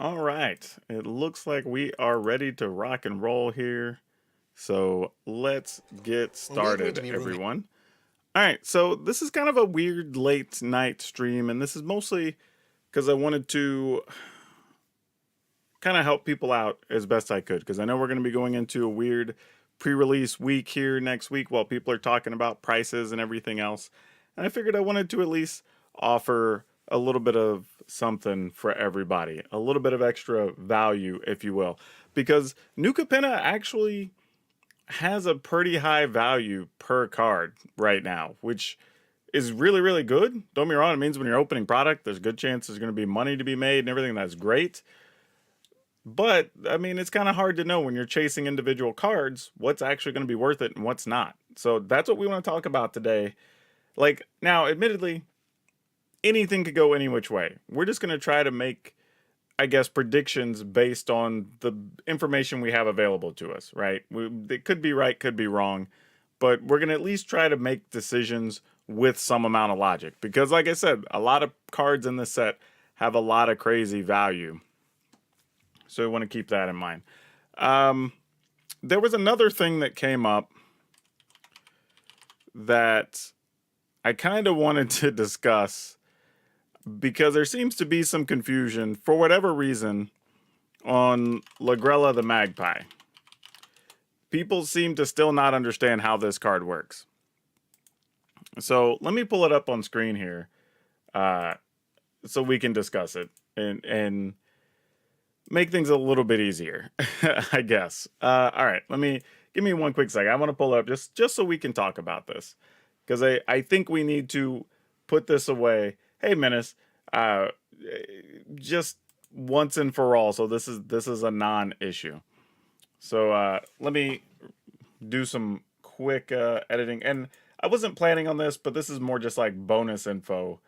All right, it looks like we are ready to rock and roll here. So let's get Engagement started, meeting. everyone. All right, so this is kind of a weird late night stream, and this is mostly because I wanted to kind of help people out as best I could, because I know we're going to be going into a weird pre-release week here next week while people are talking about prices and everything else. And I figured I wanted to at least offer a little bit of something for everybody, a little bit of extra value, if you will, because New Capenna actually has a pretty high value per card right now, which is really, really good. Don't be wrong, it means when you're opening product, there's a good chance there's going to be money to be made and everything. That's great. But, I mean, it's kind of hard to know when you're chasing individual cards what's actually going to be worth it and what's not. So that's what we want to talk about today. Like, now, admittedly, anything could go any which way. We're just going to try to make, I guess, predictions based on the information we have available to us, right? It could be right, could be wrong, but we're going to at least try to make decisions with some amount of logic. Because, like I said, a lot of cards in this set have a lot of crazy value. So we want to keep that in mind. There was another thing that came up that I kind of wanted to discuss because there seems to be some confusion for whatever reason on Lagrella the Magpie. People seem to still not understand how this card works. So let me pull it up on screen here so we can discuss it and make things a little bit easier, I guess. All right, give me one quick second. I want to pull it up just so we can talk about this, because I think we need to put this away. Hey, Menace, just once and for all. So this is a non-issue. So let me do some quick editing, and I wasn't planning on this, but this is more just like bonus info,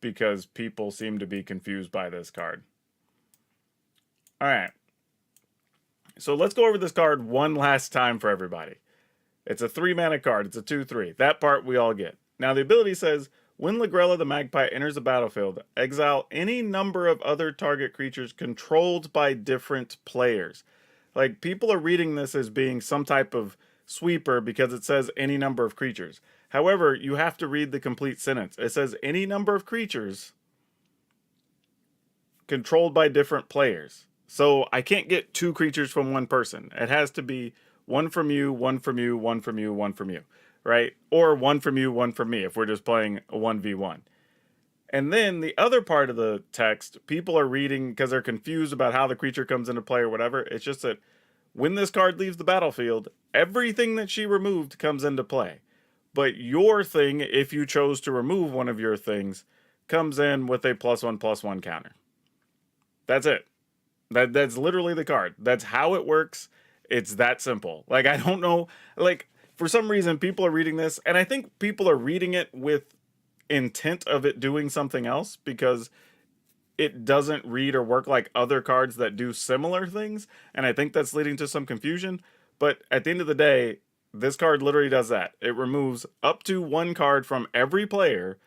because people seem to be confused by this card. All right. So let's go over this card one last time for everybody. It's a 3-mana card. It's a 2/3. That part we all get. Now the ability says, when Lagrella the Magpie enters the battlefield, exile any number of other target creatures controlled by different players. Like, people are reading this as being some type of sweeper because it says any number of creatures. However, you have to read the complete sentence. It says any number of creatures controlled by different players. So I can't get 2 creatures from one person. It has to be one from you, one from you, one from you, one from you, right? Or one from you, one from me if we're just playing a 1v1. And then the other part of the text, people are reading because they're confused about how the creature comes into play or whatever. It's just that when this card leaves the battlefield, everything that she removed comes into play. But your thing, if you chose to remove one of your things, comes in with a +1/+1 counter. That's it. That's literally the card. That's how it works. It's that simple. Like, I don't know, like, for some reason people are reading this, and I think people are reading it with intent of it doing something else, because it doesn't read or work like other cards that do similar things, and I think that's leading to some confusion. But at the end of the day, this card literally does that. It removes up to 1 card from every player,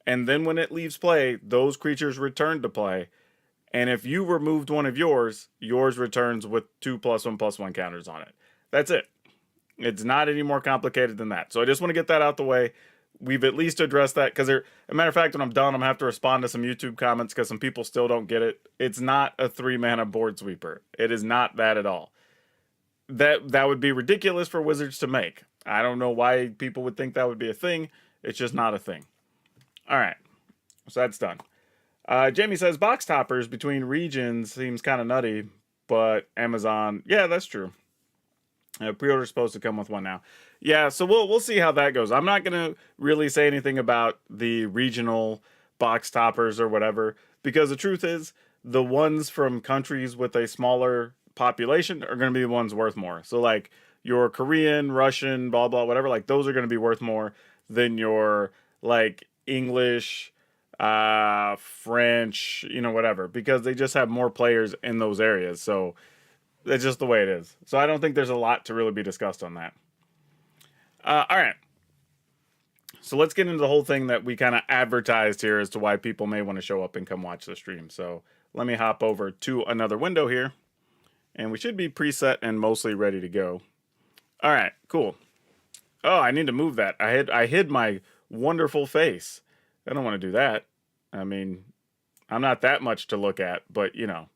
and then when it leaves play, those creatures return to play. And if you removed one of yours returns with 2 +1/+1 counters on it. That's it. It's not any more complicated than that. So I just want to get that out the way. We've at least addressed that, because as a matter of fact, when I'm done, I'm going to have to respond to some YouTube comments because some people still don't get it. It's not a 3-mana board sweeper. It is not that at all. That would be ridiculous for Wizards to make. I don't know why people would think that would be a thing. It's just not a thing. All right. So that's done. Jamie says, box toppers between regions seems kind of nutty, but Amazon, yeah, that's true. Pre-order's supposed to come with one now. Yeah, so we'll see how that goes. I'm not going to really say anything about the regional box toppers or whatever, because the truth is, the ones from countries with a smaller population are going to be the ones worth more. So, like, your Korean, Russian, blah, blah, whatever, like, those are going to be worth more than your, like, English, French, whatever, because they just have more players in those areas. So that's just the way it is. So I don't think there's a lot to really be discussed on that. All right. So let's get into the whole thing that we kind of advertised here as to why people may want to show up and come watch the stream. So let me hop over to another window here, and we should be preset and mostly ready to go. All right, cool. Oh, I need to move that. I hid my wonderful face. I don't want to do that. I mean, I'm not that much to look at, but you know.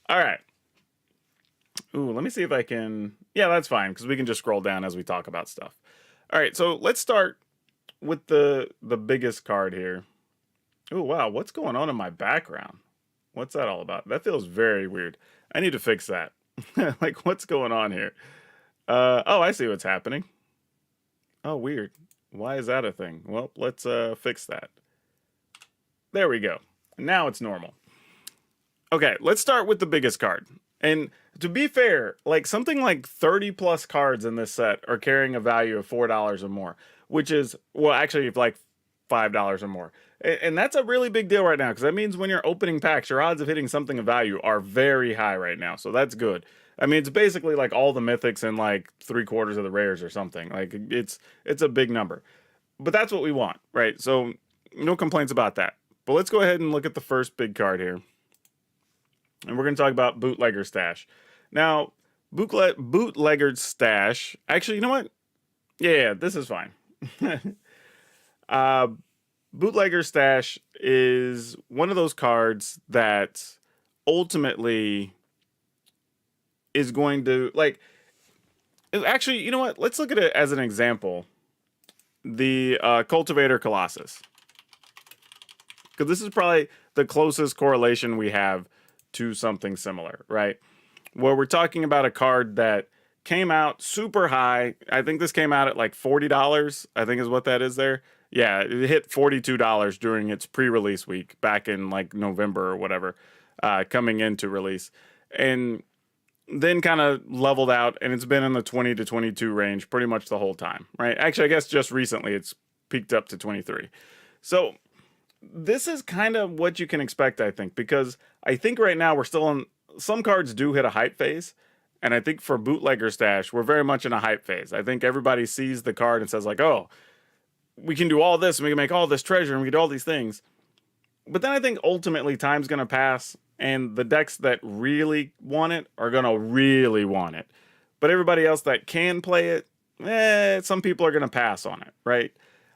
All right. Ooh, let me see if I can. Yeah, that's fine because we can just scroll down as we talk about stuff. All right, so let's start with the biggest card here. Oh wow, what's going on in my background? What's that all about? That feels very weird. I need to fix that. Like, what's going on here? Oh, I see what's happening. Oh, weird. Why is that a thing? Well, let's fix that. There we go. Now it's normal. Okay, let's start with the biggest card. And to be fair, like something like 30 plus cards in this set are carrying a value of $4 or more, which is, well, actually like $5 or more. And that's a really big deal right now because that means when you're opening packs, your odds of hitting something of value are very high right now. So that's good. I mean, it's basically like all the mythics and like 3/4 of the rares or something. Like it's a big number. But that's what we want, right? So no complaints about that. But let's go ahead and look at the first big card here. And we're going to talk about Bootlegger Stash. Now, Bootlegger Stash, actually, you know what? Yeah, this is fine. Bootlegger Stash is one of those cards that ultimately is going to, like, actually, you know what? Let's look at it as an example. The Cultivator Colossus. Because this is probably the closest correlation we have to something similar, right? Where we're talking about a card that came out super high. I think this came out at like $40, I think is what that is there. Yeah, it hit $42 during its pre-release week back in like November or whatever, coming into release. And then kind of leveled out, and it's been in the 20 to 22 range pretty much the whole time, right? Actually, I guess just recently it's peaked up to 23. So this is kind of what you can expect, I think, because I think right now we're still on, some cards do hit a hype phase, and I think for Bootlegger Stash, we're very much in a hype phase. I think everybody sees the card and says like, oh, we can do all this, and we can make all this treasure, and we can do all these things. But then I think ultimately time's going to pass, and the decks that really want it are going to really want it. But everybody else that can play it, some people are going to pass on it, right?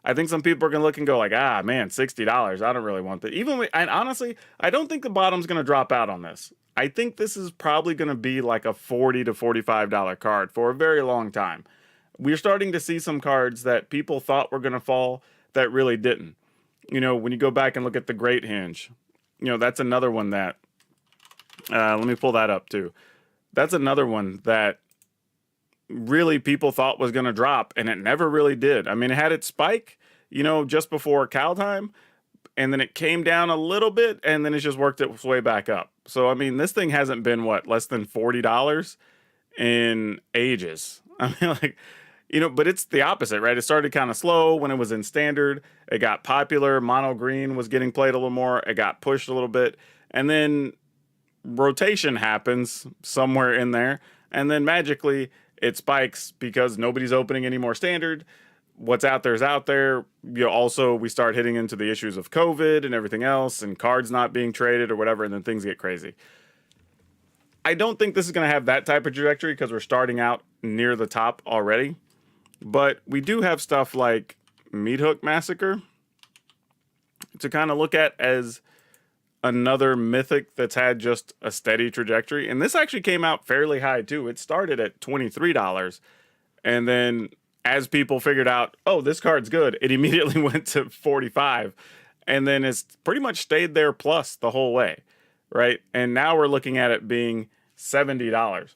I think some people are going to look and go like, ah, man, $60. I don't really want that. And honestly, I don't think the bottom's going to drop out on this. I think this is probably going to be like a $40 to $45 card for a very long time. We're starting to see some cards that people thought were going to fall that really didn't. You know, when you go back and look at the Great Hinge, you know, that's another one that, let me pull that up too. That's another one that really people thought was going to drop, and it never really did. I mean, it had its spike, you know, just before cow time, and then it came down a little bit, and then it just worked its way back up. So, I mean, this thing hasn't been, what, less than $40 in ages. I mean, like, you know, but it's the opposite, right? It started kind of slow when it was in standard. It got popular. Mono green was getting played a little more. It got pushed a little bit. And then rotation happens somewhere in there. And then magically it spikes because nobody's opening any more standard. What's out there is out there. You know, also, we start hitting into the issues of COVID and everything else and cards not being traded or whatever, and then things get crazy. I don't think this is going to have that type of trajectory because we're starting out near the top already. But we do have stuff like Meat Hook Massacre to kind of look at as another mythic that's had just a steady trajectory. And this actually came out fairly high too. It started at $23. And then as people figured out, oh, this card's good, it immediately went to 45. And then it's pretty much stayed there plus the whole way, right? And now we're looking at it being $70.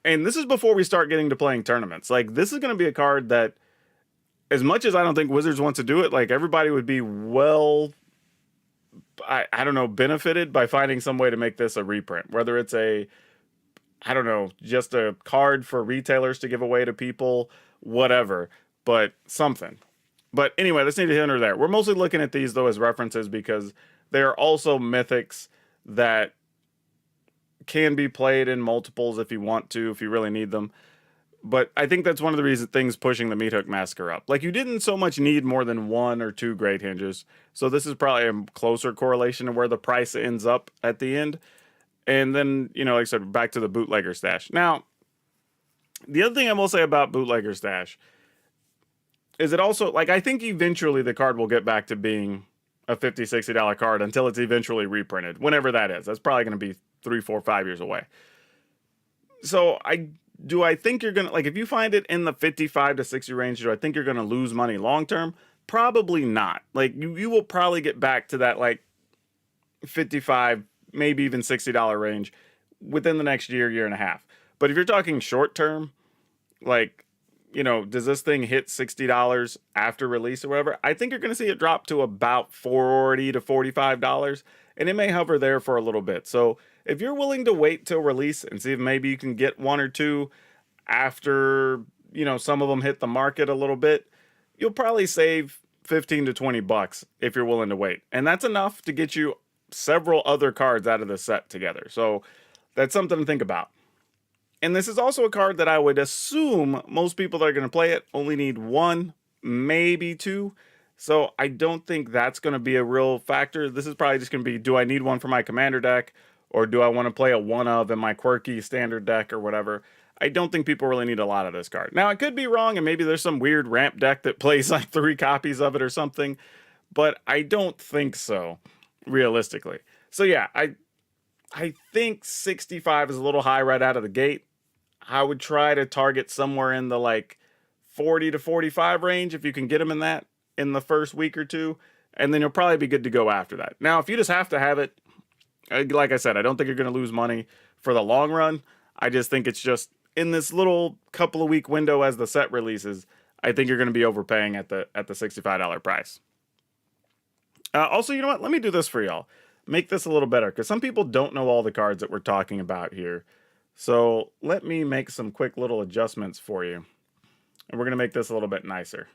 And this is before we start getting to playing tournaments. Like, this is going to be a card that, as much as I don't think Wizards wants to do it, like, everybody would be well, I don't know, benefited by finding some way to make this a reprint. Whether it's a, I don't know, just a card for retailers to give away to people, whatever, but something. But anyway, let's need to enter there. We're mostly looking at these, though, as references because they are also mythics that can be played in multiples if you want to, if you really need them. But I think that's one of the reasons things pushing the Meat Hook Massacre up. Like, you didn't so much need more than 1 or 2 Great Hinges. So this is probably a closer correlation to where the price ends up at the end. And then, you know, like I said, back to the Bootlegger Stash. Now, the other thing I will say about Bootlegger Stash is it also, like, I think eventually the card will get back to being a $50, $60 card until it's eventually reprinted, whenever that is. That's probably going to be 3, 4, 5 years away. So I think you're going to, like, if you find it in the 55 to 60 range, do I think you're going to lose money long term? Probably not. Like, you will probably get back to that, like, 55, maybe even $60 range within the next year, year and a half. But if you're talking short term, like, you know, does this thing hit $60 after release or whatever? I think you're going to see it drop to about $40 to $45, and it may hover there for a little bit. So if you're willing to wait till release and see if maybe you can get 1 or 2 after, you know, some of them hit the market a little bit, you'll probably save 15 to 20 bucks if you're willing to wait. And that's enough to get you several other cards out of the set together. So that's something to think about. And this is also a card that I would assume most people that are going to play it only need 1, maybe 2. So I don't think that's going to be a real factor. This is probably just going to be, do I need one for my commander deck? Or do I want to play a 1 of in my quirky standard deck or whatever? I don't think people really need a lot of this card. Now, I could be wrong, and maybe there's some weird ramp deck that plays like 3 copies of it or something. But I don't think so, realistically. So yeah, I think 65 is a little high right out of the gate. I would try to target somewhere in the like 40 to 45 range if you can get them in that in the first week or 2, and then you'll probably be good to go after that. Now, if you just have to have it, like I said, I don't think you're going to lose money for the long run. I just think it's just in this little couple of week window as the set releases, I think you're going to be overpaying at the $65 price. Also, you know what? Let me do this for y'all. Make this a little better, because some people don't know all the cards that we're talking about here. So let me make some quick little adjustments for you. And we're going to make this a little bit nicer,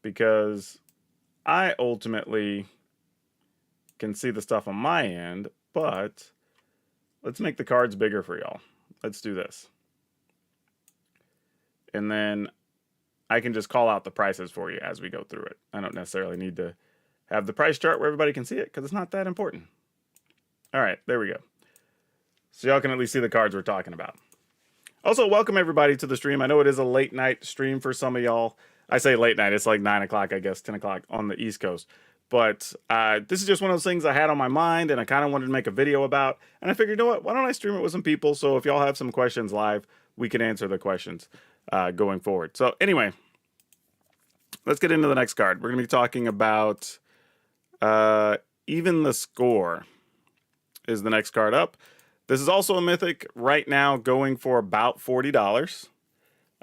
because I ultimately can see the stuff on my end, but let's make the cards bigger for y'all. Let's do this. And then I can just call out the prices for you as we go through it. I don't necessarily need to have the price chart where everybody can see it, because it's not that important. All right, there we go. So y'all can at least see the cards we're talking about. Also, welcome everybody to the stream. I know it is a late night stream for some of y'all. I say late night, it's like 9 o'clock, I guess, 10 o'clock on the East Coast. But this is just one of those things I had on my mind and I kind of wanted to make a video about. And I figured, you know what, why don't I stream it with some people? So if y'all have some questions live, we can answer the questions going forward. So anyway, let's get into the next card. We're going to be talking about Even the Score is the next card up. This is also a mythic right now going for about $40.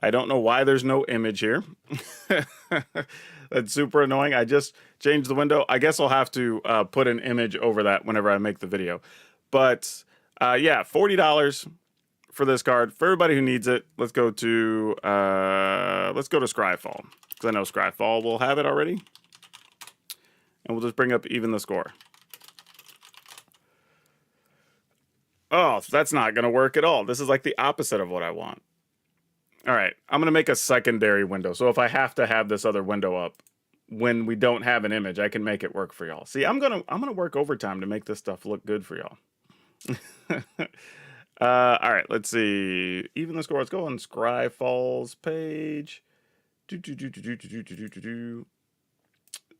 I don't know why there's no image here. That's super annoying. I just changed the window. I guess I'll have to put an image over that whenever I make the video. But yeah, $40 for this card. For everybody who needs it, let's go to Scryfall, because I know Scryfall will have it already. And we'll just bring up Even the Score. Oh, that's not going to work at all. This is like the opposite of what I want. All right, I'm going to make a secondary window. So if I have to have this other window up when we don't have an image, I can make it work for y'all. See, I'm going to work overtime to make this stuff look good for y'all. All right, let's see. Even the Score. Let's go on Scryfall's page.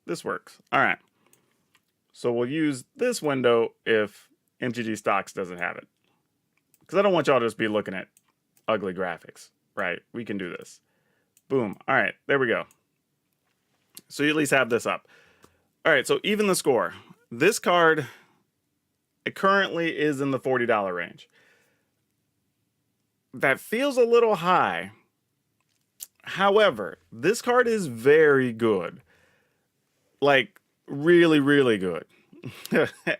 This works. All right. So we'll use this window if MTG Stocks doesn't have it, because I don't want y'all to just be looking at ugly graphics, right? We can do this. Boom. All right, there we go. So you at least have this up. All right, so Even the Score. This card, it currently is in the $40 range. That feels a little high. However, this card is very good. Like, really, really good.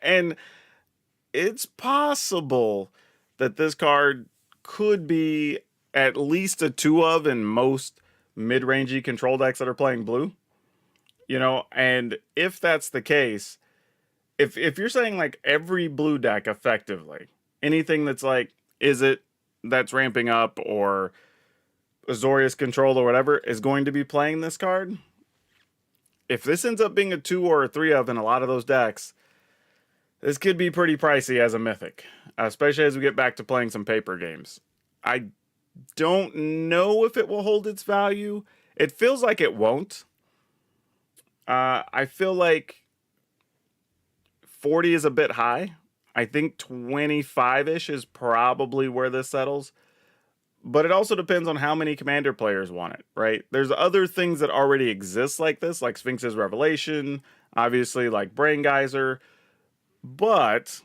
And it's possible that this card could be at least a 2 of in most mid-rangey control decks that are playing blue. You know, and if that's the case, if you're saying like every blue deck effectively, anything that's like, is it that's ramping up, or Azorius Control or whatever is going to be playing this card. If this ends up being a 2 or a 3 of in a lot of those decks, this could be pretty pricey as a mythic, especially as we get back to playing some paper games. I don't know if it will hold its value. It feels like it won't. I feel like 40 is a bit high. I think 25-ish is probably where this settles. But it also depends on how many Commander players want it, right? There's other things that already exist like this, like Sphinx's Revelation, obviously like Brain Geyser. But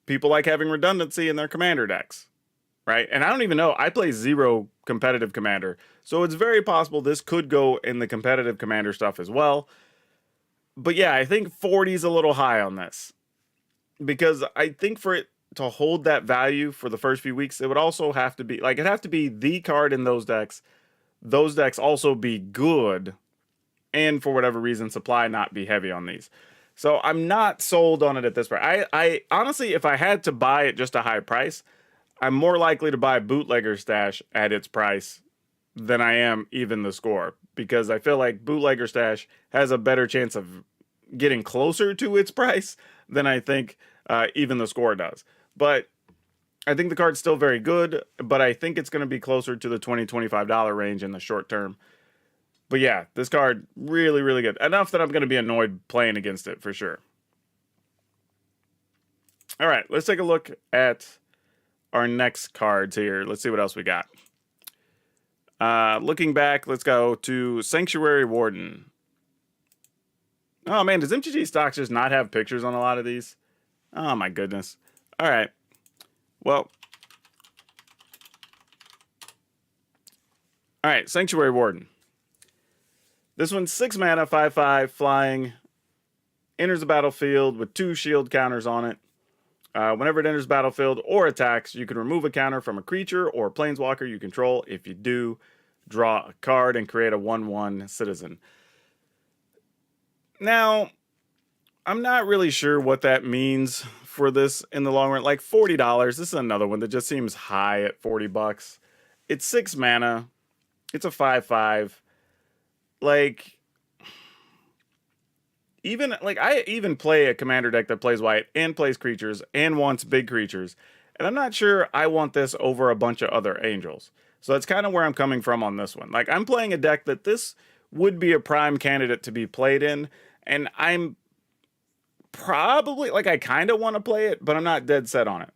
people like having redundancy in their Commander decks, right? And I don't even know. I play 0 competitive Commander. So it's very possible this could go in the competitive Commander stuff as well. But yeah, I think 40 is a little high on this. Because I think for it to hold that value for the first few weeks, it would also have to be, like, it'd have to be the card in those decks. Those decks also be good. And for whatever reason, supply not be heavy on these. So I'm not sold on it at this price. I honestly, if I had to buy it just a high price, I'm more likely to buy Bootlegger Stash at its price than I am even the score. Because I feel like Bootlegger Stash has a better chance of getting closer to its price than I think even the score does. But I think the card's still very good, but I think it's going to be closer to the $20, $25 range in the short term. But yeah, this card, really, really good. Enough that I'm going to be annoyed playing against it, for sure. All right, let's take a look at our next cards here. Let's see what else we got. Looking back, let's go to Sanctuary Warden. Oh, man, does MTG Stocks just not have pictures on a lot of these? Oh, my goodness. All right. Well. All right, Sanctuary Warden. This one's 6 mana, 5/5, flying. Enters the battlefield with 2 shield counters on it. Whenever it enters the battlefield or attacks, you can remove a counter from a creature or planeswalker you control. If you do, draw a card and create a 1/1 citizen. Now, I'm not really sure what that means for this in the long run. Like $40. This is another one that just seems high at $40. It's 6 mana. It's a 5/5. Like, I even play a commander deck that plays white and plays creatures and wants big creatures. And I'm not sure I want this over a bunch of other angels. So that's kind of where I'm coming from on this one. Like, I'm playing a deck that this would be a prime candidate to be played in. And I'm probably, like, I kind of want to play it, but I'm not dead set on it.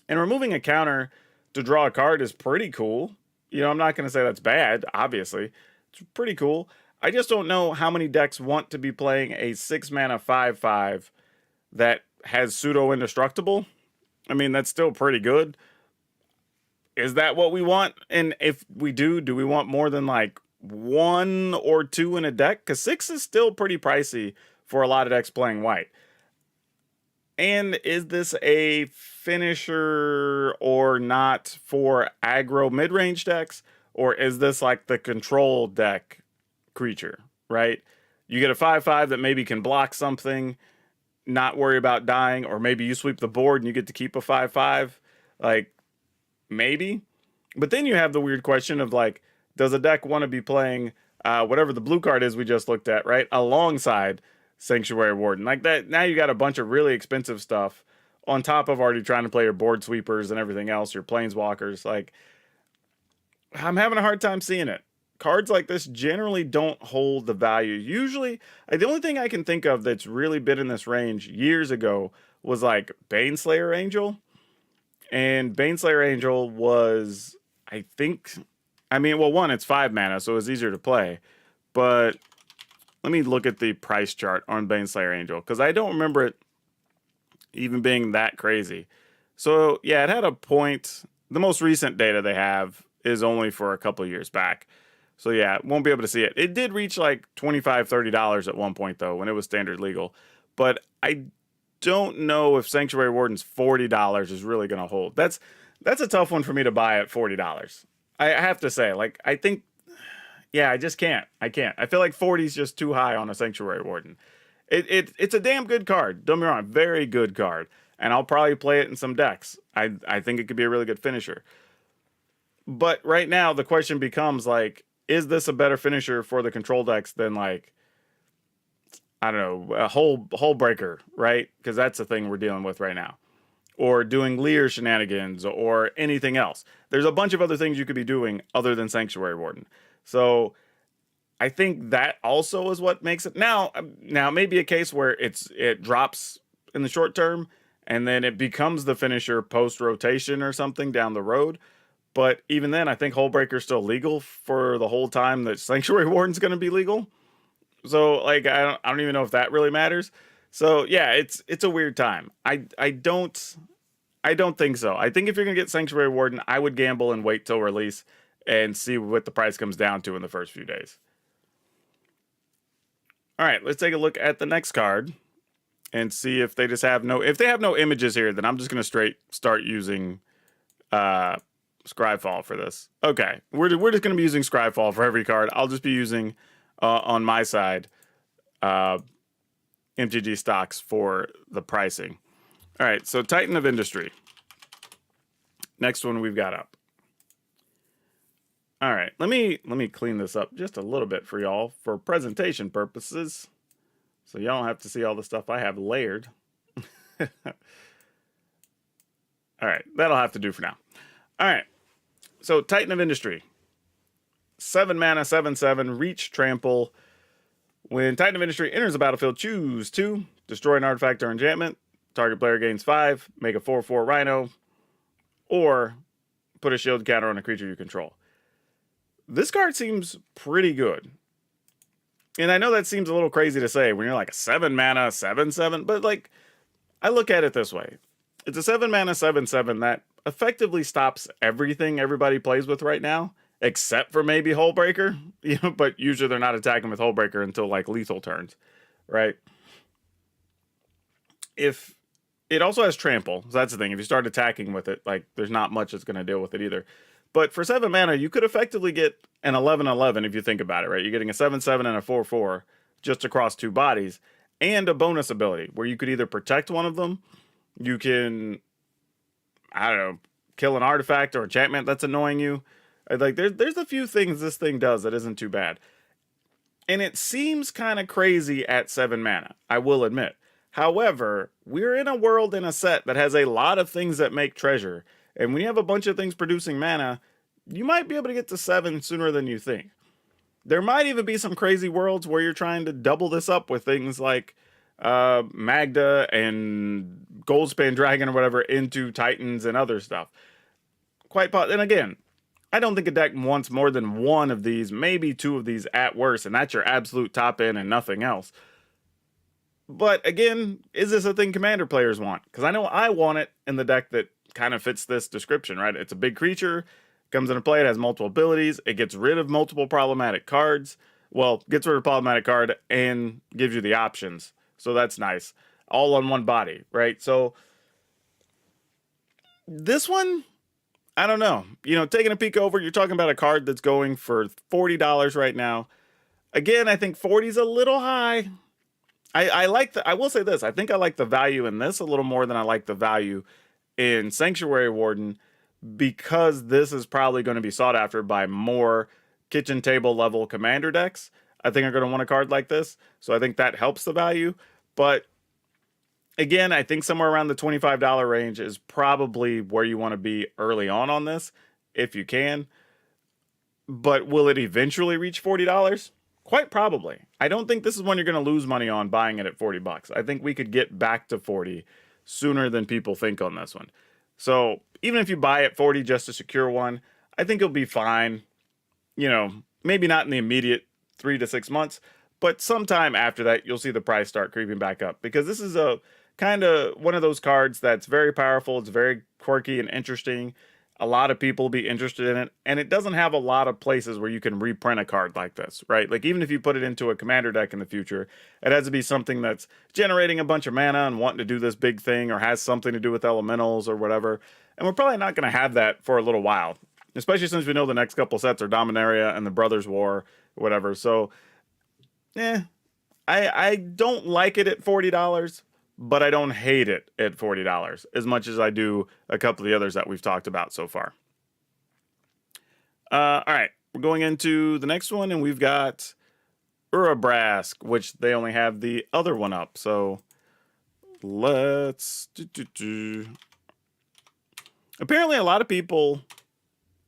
And removing a counter to draw a card is pretty cool. You know, I'm not going to say that's bad, obviously. It's pretty cool. I just don't know how many decks want to be playing a 6 mana 5/5 that has pseudo indestructible. I mean, that's still pretty good. Is that what we want? And if we do we want more than like 1 or 2 in a deck? Because 6 is still pretty pricey for a lot of decks playing white. And is this a finisher or not for aggro mid-range decks? Or is this like the control deck creature, right? You get a 5/5 that maybe can block something, not worry about dying, or maybe you sweep the board and you get to keep a 5/5. Like, maybe. But then you have the weird question of, like, does a deck want to be playing whatever the blue card is we just looked at, right? Alongside Sanctuary Warden. Like that, now you got a bunch of really expensive stuff on top of already trying to play your board sweepers and everything else, your planeswalkers. Like, I'm having a hard time seeing it. Cards like this generally don't hold the value. Usually, the only thing I can think of that's really been in this range years ago was like Baneslayer Angel. And Baneslayer Angel was, I think, well, one, it's 5 mana, so it's easier to play. But let me look at the price chart on Baneslayer Angel, because I don't remember it even being that crazy. So, yeah, it had a point. The most recent data they have is only for a couple years back. So, yeah, won't be able to see it. It did reach like $25, $30 at one point, though, when it was standard legal. But I don't know if Sanctuary Warden's $40 is really going to hold. That's a tough one for me to buy at $40. I have to say, like, I think, yeah, I just can't. I can't. I feel like 40 is just too high on a Sanctuary Warden. It's a damn good card. Don't get me wrong, very good card. And I'll probably play it in some decks. I think it could be a really good finisher. But right now, the question becomes, like, is this a better finisher for the control decks than, like, I don't know, a whole breaker, right? Because that's the thing we're dealing with right now. Or doing Leer shenanigans or anything else. There's a bunch of other things you could be doing other than Sanctuary Warden. So I think that also is what makes it now it may be a case where it drops in the short term and then it becomes the finisher post rotation or something down the road. But even then, I think Hullbreaker is still legal for the whole time that Sanctuary Warden's going to be legal. So like I don't even know if that really matters. So yeah, it's a weird time. I don't think so. I think if you're gonna get Sanctuary Warden, I would gamble and wait till release and see what the price comes down to in the first few days. All right, let's take a look at the next card and see if they just have if they have no images here, then I'm just gonna straight start using Scryfall for this. Okay, we're just gonna be using Scryfall for every card. I'll just be using on my side MTG stocks for the pricing. All right, so Titan of Industry. Next one we've got up. All right, let me clean this up just a little bit for y'all for presentation purposes, so y'all don't have to see all the stuff I have layered. All right, that'll have to do for now. All right, so Titan of Industry. 7 mana, 7/7, reach, trample. When Titan of Industry enters the battlefield, choose 2, destroy an artifact or enchantment. Target player gains 5, make a 4/4 Rhino, or put a shield counter on a creature you control. This card seems pretty good. And I know that seems a little crazy to say when you're like a 7 mana, 7/7, but like, I look at it this way. It's a 7 mana, 7/7 that effectively stops everything everybody plays with right now, except for maybe Hullbreaker, but usually they're not attacking with Hullbreaker until like lethal turns, right? If it also has trample, so that's the thing. If you start attacking with it, like there's not much that's going to deal with it either. But for 7 mana, you could effectively get an 11/11 if you think about it, right? You're getting a 7/7 and a 4/4 just across 2 bodies, and a bonus ability where you could either protect one of them, you can, I don't know, kill an artifact or enchantment that's annoying you. Like there's a few things this thing does that isn't too bad. And it seems kind of crazy at 7 mana, I will admit. However, we're in a world in a set that has a lot of things that make treasure. And when you have a bunch of things producing mana, you might be able to get to 7 sooner than you think. There might even be some crazy worlds where you're trying to double this up with things like Magda and Goldspan Dragon or whatever into Titans and other stuff. And again, I don't think a deck wants more than 1 of these, maybe 2 of these at worst, and that's your absolute top end and nothing else. But again, is this a thing Commander players want? Because I know I want it in the deck that kind of fits this description, right? It's a big creature, comes into play, it has multiple abilities, it gets rid of multiple problematic cards. Well, gets rid of a problematic card and gives you the options. So that's nice. All on one body, right? So this one, I don't know. Taking a peek over, you're talking about a card that's going for $40 right now. Again, I think 40 is a little high. I will say this. I think I like the value in this a little more than I like the value in Sanctuary Warden, because this is probably going to be sought after by more kitchen table level commander decks. I think are going to want a card like this. So I think that helps the value. But again, I think somewhere around the $25 range is probably where you want to be early on this, if you can. But will it eventually reach $40? Quite probably. I don't think this is one you're going to lose money on buying it at $40. I think we could get back to 40 sooner than people think on this one. So even if you buy at 40 just to secure one, I think you'll be fine. Maybe not in the immediate 3 to 6 months, but sometime after that, you'll see the price start creeping back up, because this is a kind of one of those cards that's very powerful. It's very quirky and interesting. A lot of people will be interested in it, and it doesn't have a lot of places where you can reprint a card like this, right? Like even if you put it into a commander deck in the future, it has to be something that's generating a bunch of mana and wanting to do this big thing, or has something to do with elementals or whatever. And we're probably not going to have that for a little while, especially since we know the next couple sets are Dominaria and the Brothers War, or whatever. So, I don't like it at $40. But I don't hate it at $40 as much as I do a couple of the others that we've talked about so far. All right, we're going into the next one, and we've got Urabrask, which they only have the other one up. So let's. Apparently, a lot of people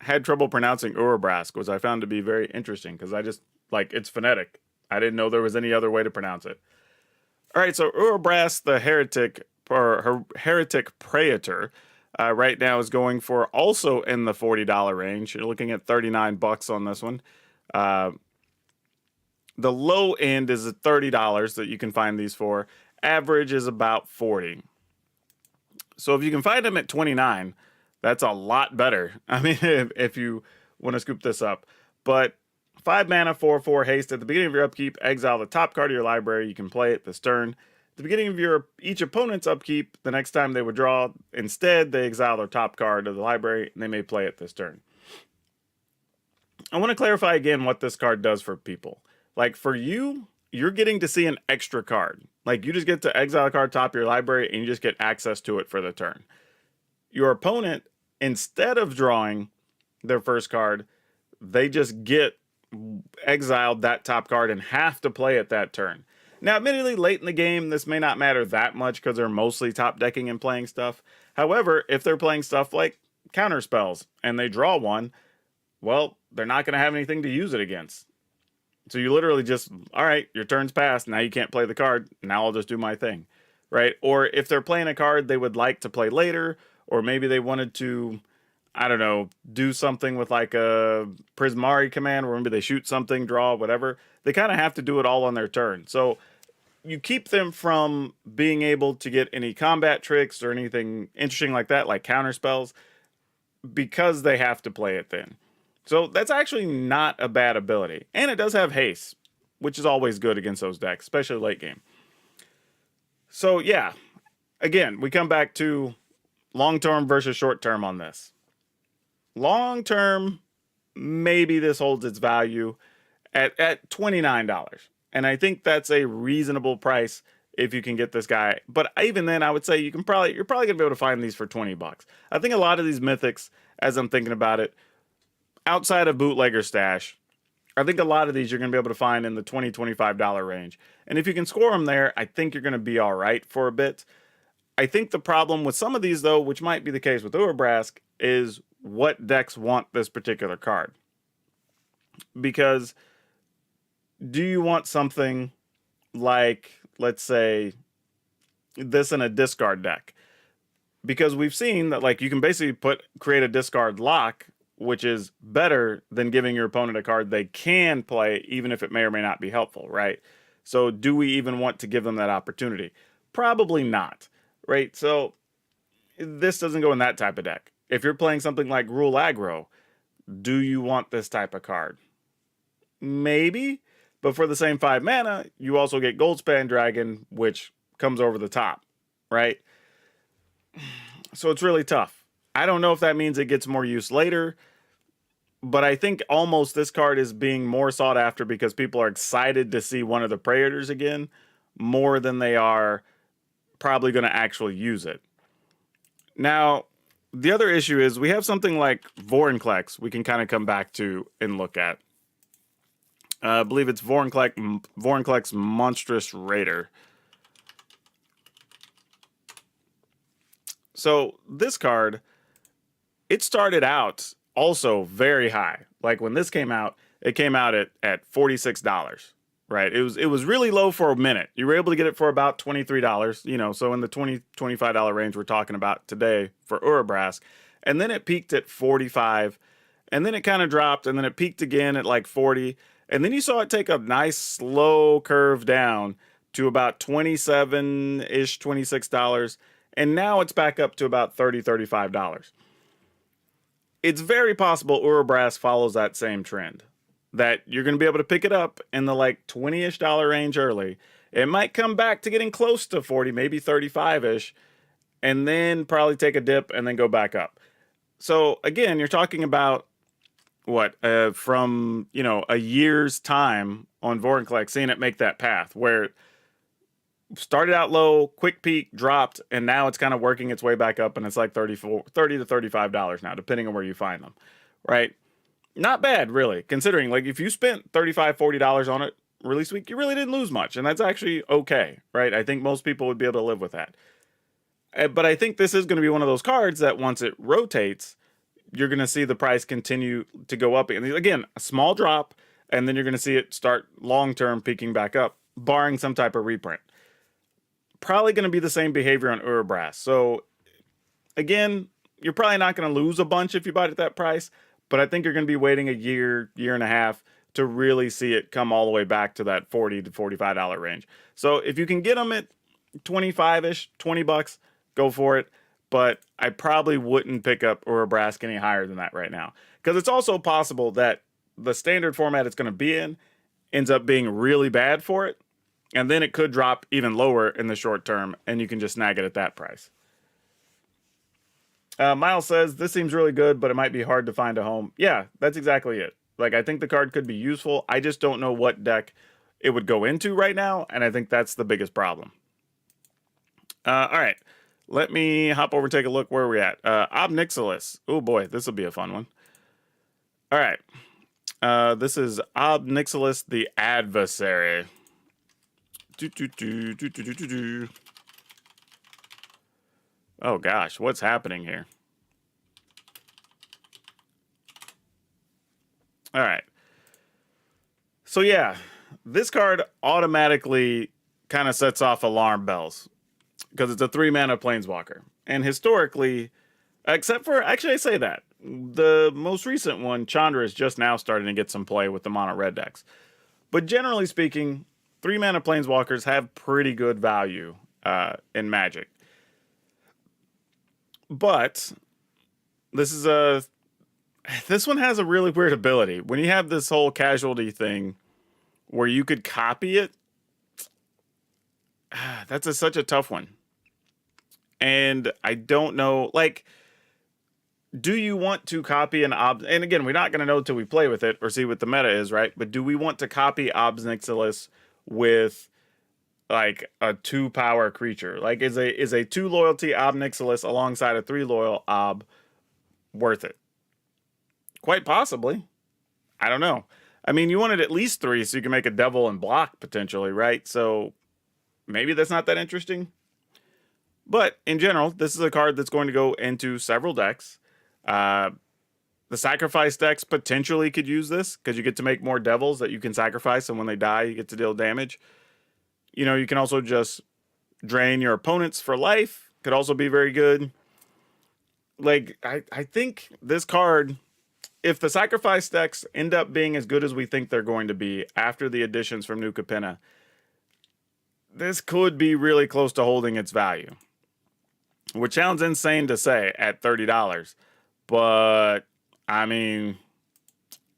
had trouble pronouncing Urabrask, which I found to be very interesting because I just like it's phonetic. I didn't know there was any other way to pronounce it. All right, so Urabrask the Heretic Predator right now is going for also in the $40 range. You're looking at 39 bucks on this one. The low end is at $30 that you can find these for. Average is about 40. So if you can find them at 29, that's a lot better. I mean, if you want to scoop this up. But 5 mana, 4/4 haste. At the beginning of your upkeep, exile the top card of your library. You can play it this turn. At the beginning of each opponent's upkeep, the next time they withdraw, instead they exile their top card of the library, and they may play it this turn. I want to clarify again what this card does for people. Like for you, you're getting to see an extra card. Like you just get to exile a card top of your library, and you just get access to it for the turn. Your opponent, instead of drawing their first card, they just get exiled that top card and have to play it that turn. Now, admittedly, late in the game, this may not matter that much because they're mostly top decking and playing stuff. However, if they're playing stuff like counter spells and they draw one, well, they're not going to have anything to use it against. So you literally just, all right, your turn's passed. Now you can't play the card. Now I'll just do my thing, right? Or if they're playing a card they would like to play later, or maybe they wanted to, I don't know, do something with like a Prismari command where maybe they shoot something, draw, whatever. They kind of have to do it all on their turn. So you keep them from being able to get any combat tricks or anything interesting like that, like counter spells, because they have to play it then. So that's actually not a bad ability. And it does have haste, which is always good against those decks, especially late game. So yeah, again, we come back to long-term versus short-term on this. Long-term, maybe this holds its value at $29. And I think that's a reasonable price if you can get this guy. But even then, I would say you're probably going to be able to find these for 20 bucks. I think a lot of these mythics, as I'm thinking about it, outside of Bootlegger Stash, I think a lot of these you're going to be able to find in the $20, $25 range. And if you can score them there, I think you're going to be all right for a bit. I think the problem with some of these, though, which might be the case with Urabrask, is what decks want this particular card. Because do you want something like, let's say, this in a discard deck? Because we've seen that like you can basically create a discard lock, which is better than giving your opponent a card they can play, even if it may or may not be helpful, right? So do we even want to give them that opportunity? Probably not, right? So this doesn't go in that type of deck. If you're playing something like Rule Aggro, do you want this type of card? Maybe, but for the same 5 mana, you also get Goldspan Dragon, which comes over the top, right? So it's really tough. I don't know if that means it gets more use later, but I think almost this card is being more sought after because people are excited to see one of the PreOrders again, more than they are probably going to actually use it. Now, the other issue is we have something like Vornclex we can kind of come back to and look at. I believe it's Vornclex Monstrous Raider. So this card, it started out also very high. Like when this came out, it came out at $46, right? It was really low for a minute. You were able to get it for about $23, you know, so in the $20, $25 range we're talking about today for Urabrask. And then it peaked at 45, and then it kind of dropped, and then it peaked again at like 40. And then you saw it take a nice slow curve down to about $27-ish, $26. And now it's back up to about $30, $35. It's very possible Urabrask follows that same trend. That you're going to be able to pick it up in the like $20-ish range early. It might come back to getting close to 40, maybe 35-ish. And then probably take a dip and then go back up. So again, you're talking about what, from, you know, a year's time on Vornclex, seeing it make that path where it started out low, quick peak, dropped, and now it's kind of working its way back up, and it's like $30 to $35 now, depending on where you find them, right? Not bad, really, considering like if you spent $35-$40 on it release week, you really didn't lose much, and that's actually okay, right? I think most people would be able to live with that. But I think this is going to be one of those cards that once it rotates, you're going to see the price continue to go up. And again, a small drop, and then you're going to see it start long-term peaking back up, barring some type of reprint. Probably going to be the same behavior on Urabrask. So again, you're probably not going to lose a bunch if you buy it at that price, but I think you're going to be waiting a year and a half to really see it come all the way back to that $40 to $45 range. So if you can get them at 25-ish, $20, go for it. But I probably wouldn't pick up Urabrask any higher than that right now. Because it's also possible that the standard format it's going to be in ends up being really bad for it. And then it could drop even lower in the short term, and you can just snag it at that price. Miles says, this seems really good, but it might be hard to find a home. Yeah, that's exactly it. Like, I think the card could be useful. I just don't know what deck it would go into right now, and I think that's the biggest problem. All right. Let me hop over and take a look where we're at. Abnixalis. Oh, boy, this will be a fun one. All right. This is Abnixalis the Adversary. Oh, gosh, what's happening here? All right. So, yeah, this card automatically kind of sets off alarm bells because it's a 3-mana Planeswalker. And historically, except for, actually, I say that. The most recent one, Chandra, is just now starting to get some play with the mono red decks. But generally speaking, 3-mana Planeswalkers have pretty good value in Magic. But this one has a really weird ability. When you have this whole casualty thing where you could copy it, that's such a tough one. And I don't know, like, do you want to copy an and again, we're not going to know until we play with it or see what the meta is, right? But do we want to copy Abnixalis with like a 2-power creature? Like, is a 2 loyalty Abnixalis alongside a 3 loyal Ob worth it? Quite possibly. I don't know. I mean, you wanted at least 3 so you can make a devil and block potentially, right? So maybe that's not that interesting. But in general, this is a card that's going to go into several decks. The sacrifice decks potentially could use this because you get to make more devils that you can sacrifice, and when they die, you get to deal damage. You know, you can also just drain your opponents for life. Could also be very good. Like, I think this card, if the sacrifice decks end up being as good as we think they're going to be after the additions from New Capenna, this could be really close to holding its value. Which sounds insane to say at $30. But, I mean,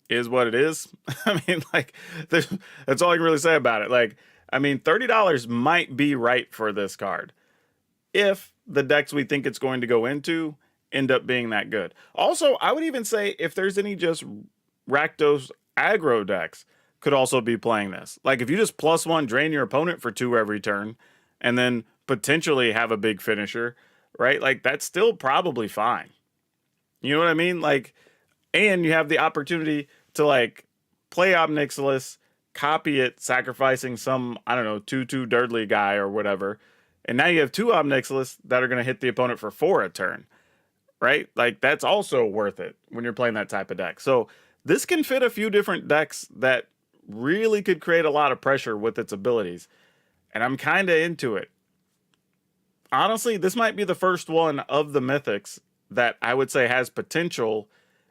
is what it is. I mean, like, that's all I can really say about it. Like, I mean, $30 might be right for this card if the decks we think it's going to go into end up being that good. Also, I would even say if there's any just Rakdos aggro decks could also be playing this. Like, if you just +1 drain your opponent for 2 every turn and then potentially have a big finisher, right? Like, that's still probably fine. You know what I mean? Like, and you have the opportunity to, like, play Abnixalis, copy it, sacrificing some, I don't know, 2/2 Durdley guy or whatever. And now you have 2 Abnixalis that are going to hit the opponent for 4 a turn, right? Like, that's also worth it when you're playing that type of deck. So this can fit a few different decks that really could create a lot of pressure with its abilities. And I'm kind of into it. Honestly, this might be the first one of the Mythics that I would say has potential,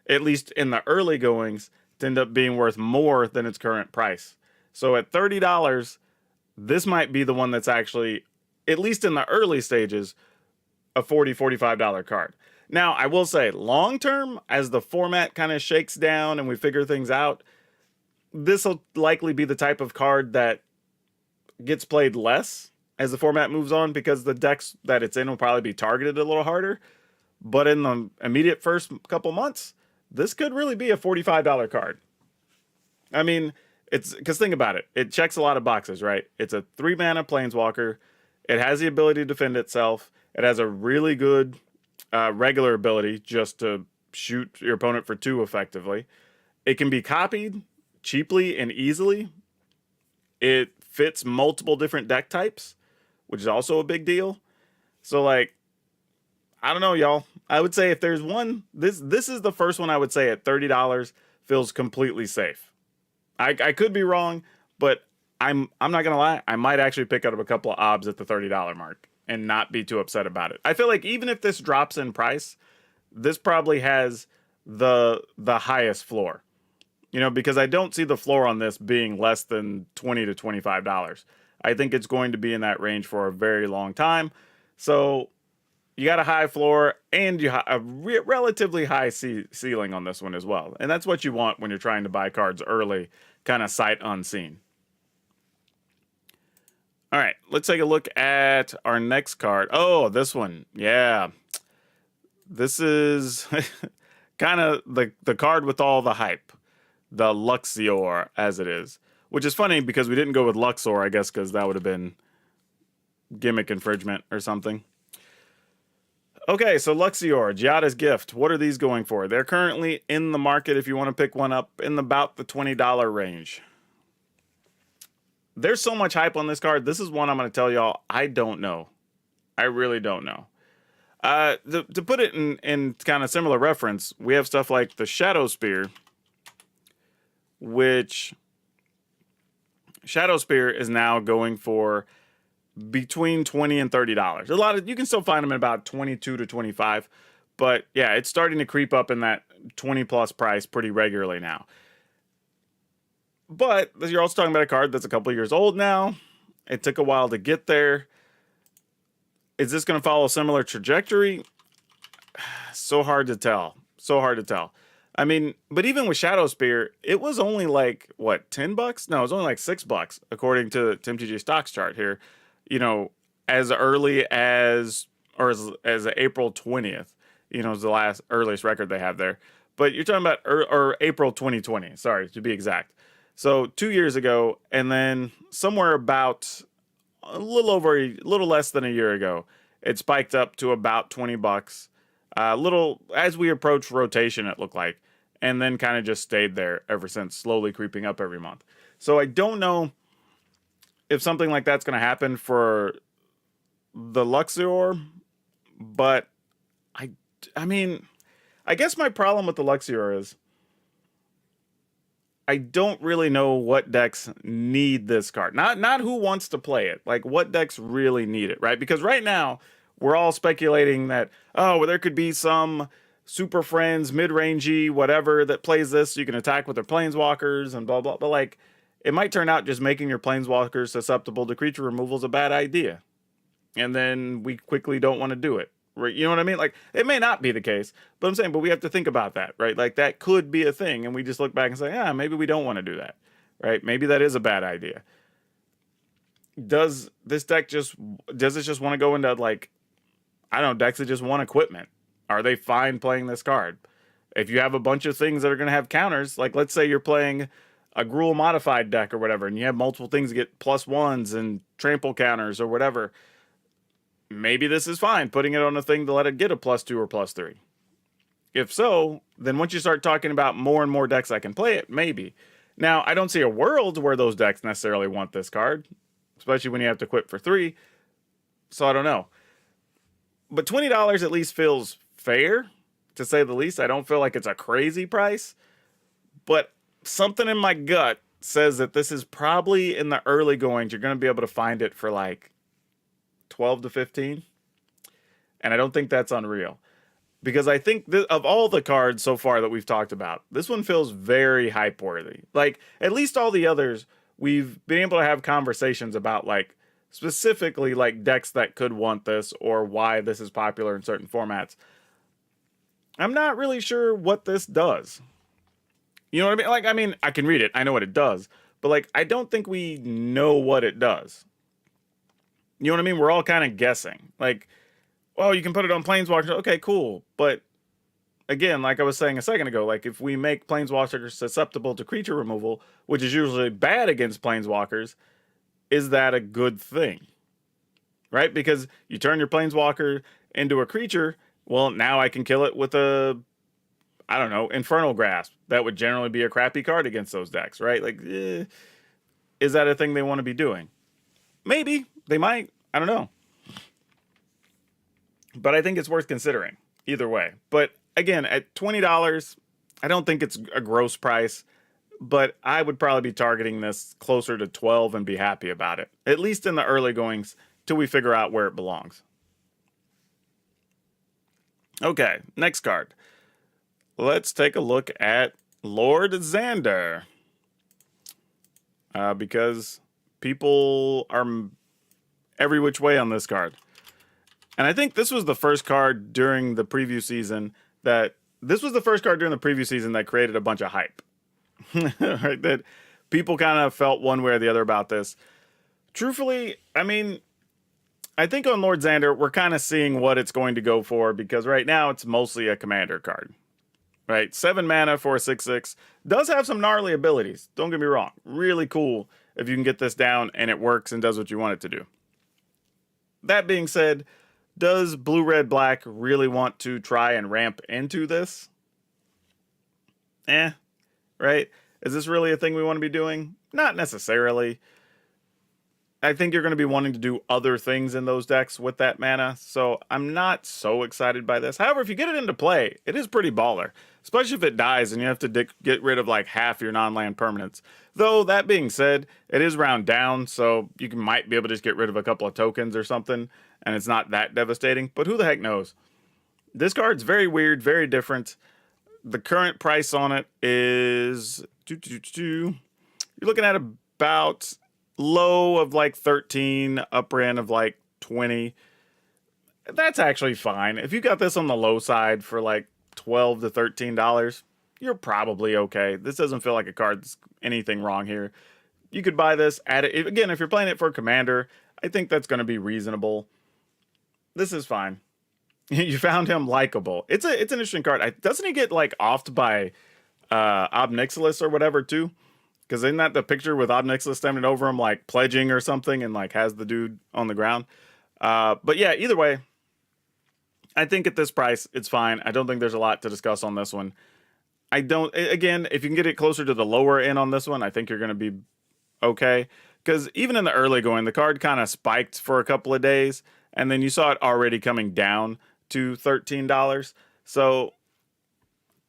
at least in the early goings, to end up being worth more than its current price. So at $30, this might be the one that's actually, at least in the early stages, a $40, $45 card. Now, I will say, long term, as the format kind of shakes down and we figure things out, this will likely be the type of card that gets played less as the format moves on because the decks that it's in will probably be targeted a little harder. But in the immediate first couple months, this could really be a $45 card. I mean, it's because think about it. It checks a lot of boxes, right? It's a 3-mana Planeswalker. It has the ability to defend itself. It has a really good regular ability just to shoot your opponent for 2 effectively. It can be copied cheaply and easily. It fits multiple different deck types, which is also a big deal. So like, I don't know, y'all. I would say if there's one, this is the first one I would say at $30 feels completely safe. I could be wrong, but I'm not gonna lie. I might actually pick up a couple of obs at the $30 mark and not be too upset about it. I feel like even if this drops in price, this probably has the highest floor. You know, because I don't see the floor on this being less than $20 to $25. I think it's going to be in that range for a very long time. So you got a high floor and you have a relatively high ceiling on this one as well. And that's what you want when you're trying to buy cards early, kind of sight unseen. All right, let's take a look at our next card. Oh, this one. Yeah. This is kind of the card with all the hype. The Luxior, as it is. Which is funny because we didn't go with Luxor, I guess, because that would have been gimmick infringement or something. Okay, so Luxior, Giada's Gift. What are these going for? They're currently in the market, if you want to pick one up, in about the $20 range. There's so much hype on this card. This is one I'm going to tell y'all, I don't know. I really don't know. To put it in kind of similar reference, we have stuff like the Shadowspear, which Shadowspear is now going for between $20 and $30. A lot of you can still find them at about 22 to 25, but yeah, it's starting to creep up in that 20 plus price pretty regularly now. But you're also talking about a card that's a couple of years old now. It took a while to get there. Is this going to follow a similar trajectory? So hard to tell. So hard to tell. I mean, but even with Shadowspear, it was only like, what, $10? No, it was only like $6, according to MTG stocks chart here. You know, as early as, or as April 20th, you know, is the last earliest record they have there. But you're talking about, or April 2020, sorry, to be exact. So 2 years ago, and then somewhere about a little less than a year ago, it spiked up to about $20. Little as we approached rotation, it looked like, and then kind of just stayed there ever since, slowly creeping up every month. So I don't know if something like that's going to happen for the Luxior, but I mean, I guess my problem with the Luxior is I don't really know what decks need this card. Not who wants to play it, like what decks really need it, right? Because right now we're all speculating that, oh, well, there could be some super friends, mid-rangey, whatever, that plays this so you can attack with their planeswalkers and blah, blah. But, like, it might turn out just making your planeswalkers susceptible to creature removal is a bad idea. And then we quickly don't want to do it. Right? You know what I mean? Like, it may not be the case, but I'm saying, but we have to think about that, right? Like, that could be a thing, and we just look back and say, maybe we don't want to do that, right? Maybe that is a bad idea. Does it just want to go into, like, I don't know, decks that just want equipment? Are they fine playing this card? If you have a bunch of things that are going to have counters, like let's say you're playing a Gruul modified deck or whatever, and you have multiple things that get +1s and trample counters or whatever, maybe this is fine, putting it on a thing to let it get a +2 or +3. If so, then once you start talking about more and more decks that can play it, maybe. Now, I don't see a world where those decks necessarily want this card, especially when you have to equip for 3, so I don't know. But $20 at least feels fair, to say the least. I don't feel like it's a crazy price, but something in my gut says that this is probably in the early goings. You're going to be able to find it for like 12 to 15, and I don't think that's unreal. Because I think of all the cards so far that we've talked about, this one feels very hype worthy. Like, at least all the others, we've been able to have conversations about, like, specifically like decks that could want this or why this is popular in certain formats. I'm not really sure what this does. You know what I mean? Like, I mean, I can read it. I know what it does. But, like, I don't think we know what it does. You know what I mean? We're all kind of guessing. Like, oh, you can put it on Planeswalkers. Okay, cool. But, again, like I was saying a second ago, like, if we make Planeswalkers susceptible to creature removal, which is usually bad against Planeswalkers, is that a good thing? Right? Because you turn your Planeswalker into a creature, well, now I can kill it with a I don't know, Infernal Grasp. That would generally be a crappy card against those decks, right? Like, is that a thing they want to be doing? Maybe. They might. I don't know. But I think it's worth considering either way. But again, at $20, I don't think it's a gross price, but I would probably be targeting this closer to 12 and be happy about it. At least in the early goings till we figure out where it belongs. Okay, next card. Let's take a look at Lord Zander. Because people are every which way on this card. And I think this was the first card during the preview season that created a bunch of hype. Right? That people kind of felt one way or the other about this. Truthfully, I mean, I think on Lord Zander, we're kind of seeing what it's going to go for, because right now it's mostly a commander card. Right? 7 mana for a 6/6. Does have some gnarly abilities. Don't get me wrong. Really cool if you can get this down and it works and does what you want it to do. That being said, does blue, red, black really want to try and ramp into this? Right? Is this really a thing we want to be doing? Not necessarily. I think you're going to be wanting to do other things in those decks with that mana, so I'm not so excited by this. However, if you get it into play, it is pretty baller, especially if it dies and you have to get rid of like half your non-land permanents. Though, that being said, it is round down, so you might be able to just get rid of a couple of tokens or something, and it's not that devastating, but who the heck knows? This card's very weird, very different. The current price on it is... You're looking at about... low of like 13, upper end of like 20. That's actually fine. If you got this on the low side for like $12 to $13, you're probably okay. This doesn't feel like a card that's anything wrong here. You could buy this, add it. Again, if you're playing it for commander, I think that's going to be reasonable. This is fine. You found him likable. It's an interesting card. Doesn't he get like offed by Abnixalis or whatever too? Because isn't that the picture with Abnixalis standing over him, like pledging or something, and like has the dude on the ground? But yeah, either way, I think at this price, it's fine. I don't think there's a lot to discuss on this one. Again, if you can get it closer to the lower end on this one, I think you're going to be okay. Because even in the early going, the card kind of spiked for a couple of days, and then you saw it already coming down to $13. So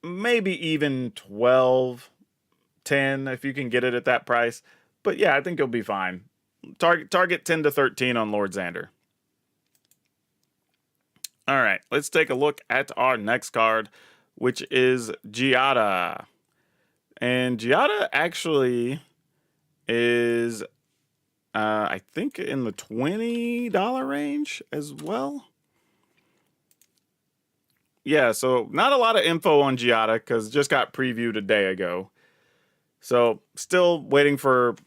maybe even 12. 10 if you can get it at that price. But yeah, I think you'll be fine. Target 10 to 13 on Lord Zander. All right, let's take a look at our next card, which is Giada. And Giada actually is, I think, in the $20 range as well. Yeah, so not a lot of info on Giada because it just got previewed a day ago. So still waiting for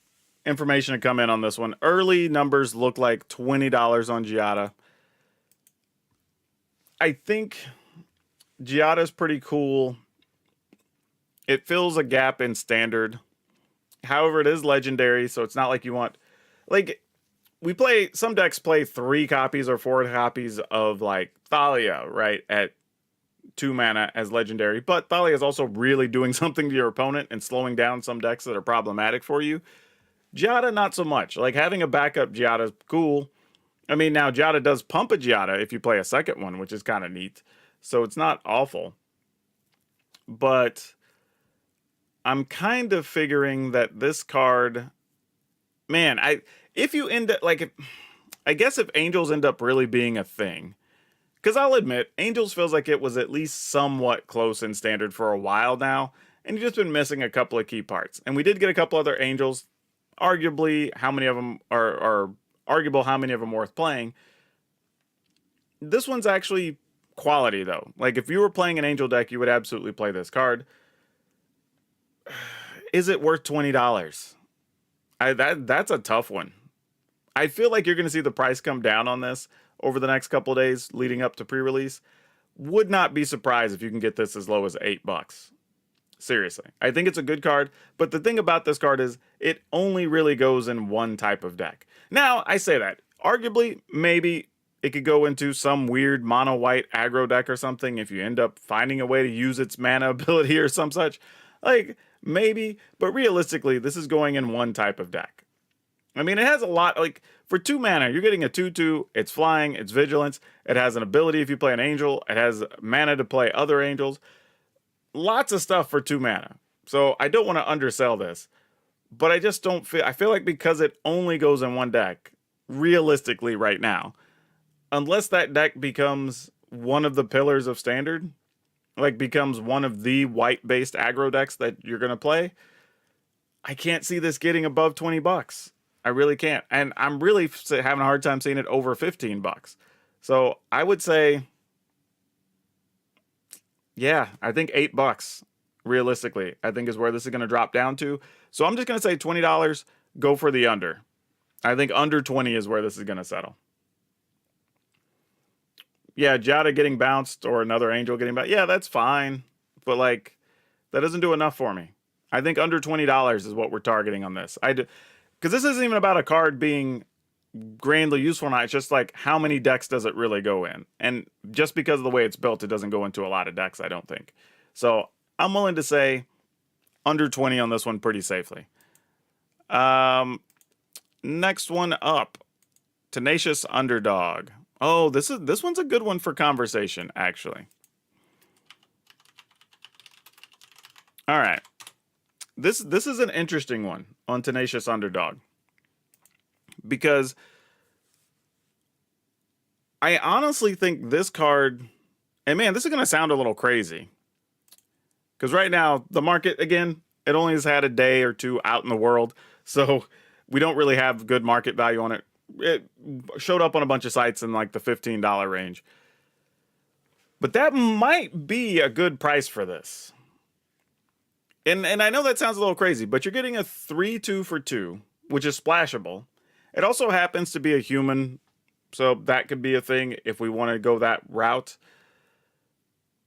information to come in on this one. Early numbers look like $20 on Giada. I think Giada's pretty cool. It fills a gap in standard. However, it is legendary, so it's not like you want... Like, some decks play 3 copies or 4 copies of, like, Thalia, right, at 2 mana as legendary, but Thalia is also really doing something to your opponent and slowing down some decks that are problematic for you. Giada, not so much. Like, having a backup Giada is cool. I mean, now Giada does pump a Giada if you play a second one, which is kind of neat. So it's not awful. But I'm kind of figuring that this card... Man, I guess if Angels end up really being a thing... Because I'll admit, Angels feels like it was at least somewhat close in standard for a while now, and you've just been missing a couple of key parts. And we did get a couple other Angels. Arguably, how many of them are arguable, how many of them worth playing. This one's actually quality, though. Like, if you were playing an Angel deck, you would absolutely play this card. Is it worth $20? That's a tough one. I feel like you're going to see the price come down on this over the next couple of days leading up to pre-release. Would not be surprised if you can get this as low as $8. Seriously. I think it's a good card, but the thing about this card is it only really goes in one type of deck. Now, I say that. Arguably, maybe It could go into some weird mono white aggro deck or something if you end up finding a way to use its mana ability or some such. Like, maybe, but realistically, this is going in one type of deck. I mean, it has a lot, like, for 2 mana, you're getting a 2/2, it's flying, it's vigilance, it has an ability if you play an angel, it has mana to play other angels. Lots of stuff for 2 mana. So I don't want to undersell this, but I just don't feel, I feel like because it only goes in one deck, realistically right now, unless that deck becomes one of the pillars of standard, like becomes one of the white-based aggro decks that you're going to play, I can't see this getting above $20. I really can't. And I'm really having a hard time seeing it over $15. So I would say, yeah, I think $8 realistically, I think is where this is going to drop down to. So I'm just going to say $20, go for the under. I think under 20 is where this is going to settle. Yeah, Giada getting bounced or another angel getting bounced. Yeah, that's fine. But like, that doesn't do enough for me. I think under $20 is what we're targeting on this. Because this isn't even about a card being grandly useful or not. It's just like, how many decks does it really go in? And just because of the way it's built, it doesn't go into a lot of decks, I don't think. So I'm willing to say under 20 on this one pretty safely. Next one up, Tenacious Underdog. Oh, this one's a good one for conversation, actually. All right. This is an interesting one on Tenacious Underdog. Because I honestly think this card, and man, this is going to sound a little crazy. Because right now, the market, again, it only has had a day or two out in the world. So we don't really have good market value on it. It showed up on a bunch of sites in like the $15 range. But that might be a good price for this. And I know that sounds a little crazy, but you're getting a 3/2 for 2, which is splashable. It also happens to be a human, so that could be a thing if we want to go that route.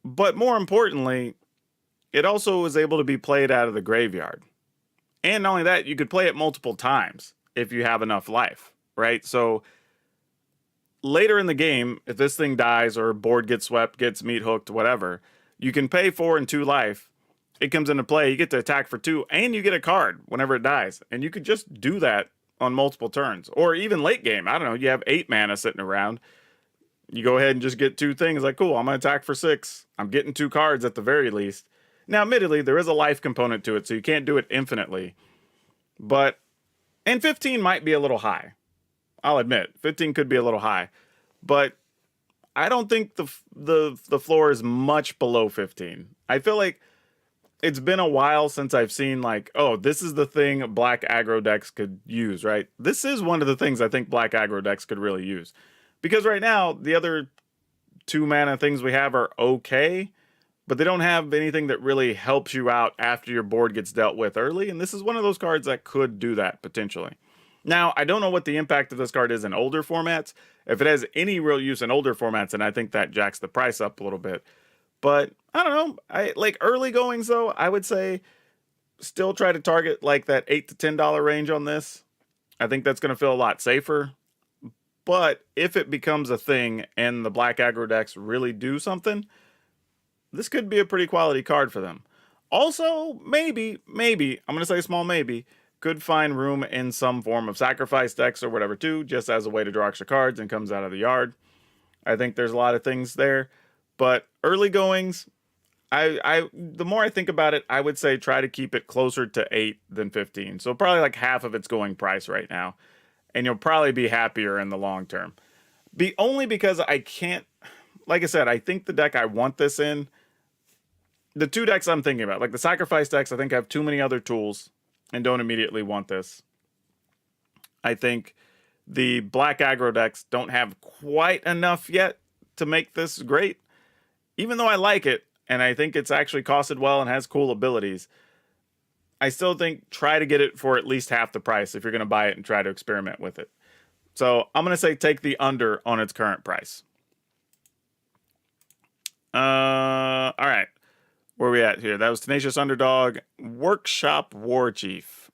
But more importantly, it also is able to be played out of the graveyard. And not only that, you could play it multiple times if you have enough life, right? So later in the game, if this thing dies or board gets swept, gets meat hooked, whatever, you can pay 4 and 2 life. It comes into play, you get to attack for 2, and you get a card whenever it dies. And you could just do that on multiple turns. Or even late game, I don't know, you have 8 mana sitting around. You go ahead and just get 2 things, like, cool, I'm going to attack for 6. I'm getting 2 cards at the very least. Now, admittedly, there is a life component to it, so you can't do it infinitely. But, and 15 might be a little high. I'll admit, 15 could be a little high. But I don't think the floor is much below 15. I feel like it's been a while since I've seen like, oh, this is the thing black aggro decks could use, right? This is one of the things I think black aggro decks could really use. Because right now, the other 2 mana things we have are okay, but they don't have anything that really helps you out after your board gets dealt with early, and this is one of those cards that could do that, potentially. Now, I don't know what the impact of this card is in older formats. If it has any real use in older formats, then I think that jacks the price up a little bit. But I don't know. I like early goings though. I would say still try to target like that $8 to $10 range on this. I think that's going to feel a lot safer. But if it becomes a thing and the black aggro decks really do something, this could be a pretty quality card for them. Also, maybe I'm going to say small maybe, could find room in some form of sacrifice decks or whatever too, just as a way to draw extra cards and comes out of the yard. I think there's a lot of things there. But early goings, the more I think about it, I would say try to keep it closer to 8 than 15. So probably like half of its going price right now. And you'll probably be happier in the long term. Only because I can't, like I said, I think the deck I want this in, the 2 decks I'm thinking about, like the sacrifice decks, I think have too many other tools and don't immediately want this. I think the black aggro decks don't have quite enough yet to make this great. Even though I like it, and I think it's actually costed well and has cool abilities, I still think try to get it for at least half the price if you're going to buy it and try to experiment with it. So I'm going to say take the under on its current price. All right. Where are we at here? That was Tenacious Underdog. Workshop Warchief.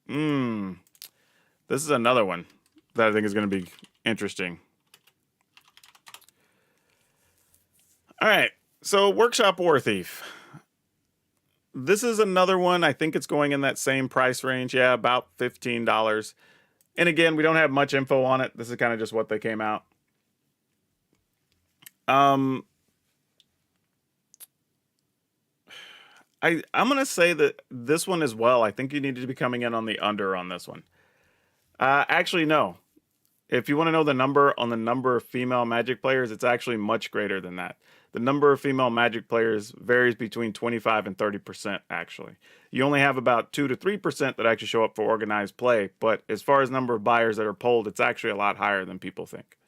This is another one that I think is going to be interesting. All right, so Workshop War Thief. This is another one. I think it's going in that same price range. Yeah, about $15. And again, we don't have much info on it. This is kind of just what they came out. I'm going to say that this one as well, I think you need to be coming in on the under on this one. Actually, no. If you want to know the number on the number of female Magic players, it's actually much greater than that. The number of female Magic players varies between 25 and 30%, actually. You only have about 2 to 3% that actually show up for organized play, but as far as number of buyers that are polled, it's actually a lot higher than people think.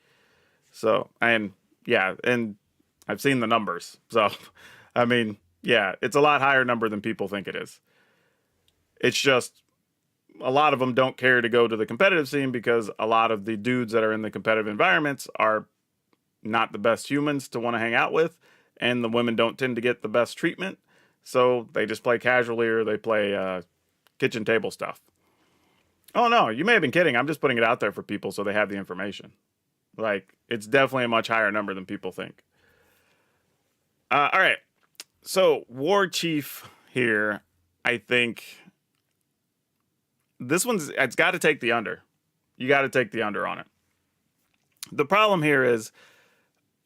So, and yeah, and I've seen the numbers. So, I mean, yeah, it's a lot higher number than people think it is. It's just a lot of them don't care to go to the competitive scene because a lot of the dudes that are in the competitive environments are not the best humans to want to hang out with, and the women don't tend to get the best treatment, so they just play casually or they play kitchen table stuff. Oh no, you may have been kidding. I'm just putting it out there for people so they have the information. Like, it's definitely a much higher number than people think. All right, so War Chief here, I think this one's, it's got to take the under. You got to take the under on it. The problem here is,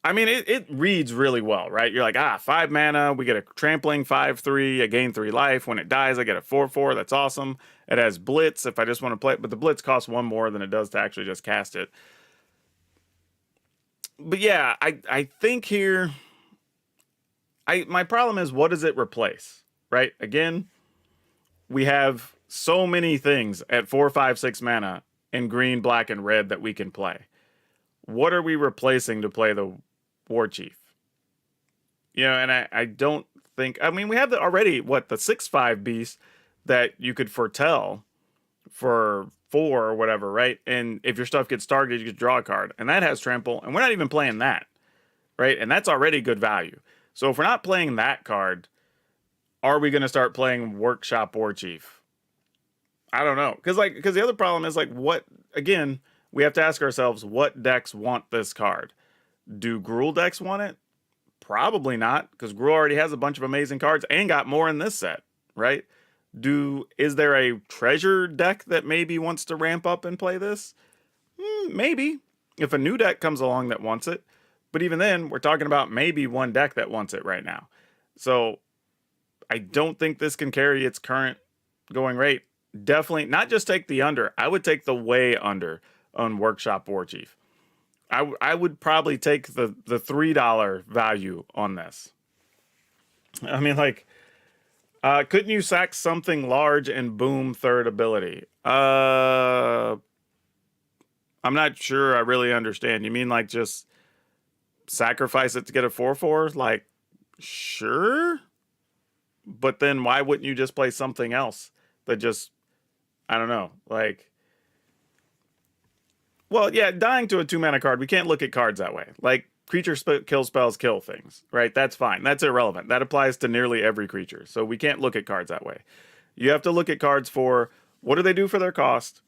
I mean, it reads really well, right? You're like, 5 mana, we get a trampling 5/3, I gain 3 life. When it dies, I get a 4/4. That's awesome. It has Blitz if I just want to play it, but the Blitz costs 1 more than it does to actually just cast it. But yeah, I think here, my problem is, what does it replace, right? Again, we have so many things at 4, 5, 6 mana in green, black, and red that we can play. What are we replacing to play the War Chief? You know, and I don't think, I mean, we have already, the 6/5 beast that you could foretell for 4 or whatever, right? And if your stuff gets targeted, you can draw a card. And that has trample, and we're not even playing that, right? And that's already good value. So if we're not playing that card, are we going to start playing Workshop War Chief? I don't know. Because the other problem is, what, again, we have to ask ourselves, what decks want this card? Do Gruul decks want it? Probably not, because Gruul already has a bunch of amazing cards and got more in this set, right? Is there a treasure deck that maybe wants to ramp up and play this? Maybe. If a new deck comes along that wants it. But even then, we're talking about maybe one deck that wants it right now. So I don't think this can carry its current going rate. Definitely not just take the under. I would take the way under on Workshop War Chief. I would probably take the $3 value on this. I mean, couldn't you sack something large and boom third ability? I'm not sure I really understand. You mean just sacrifice it to get a 4/4? Sure. But then why wouldn't you just play something else that just, I don't know, well, yeah, dying to a 2-mana card, we can't look at cards that way. Creature kill spells kill things, right? That's fine. That's irrelevant. That applies to nearly every creature. So we can't look at cards that way. You have to look at cards for, what do they do for their cost?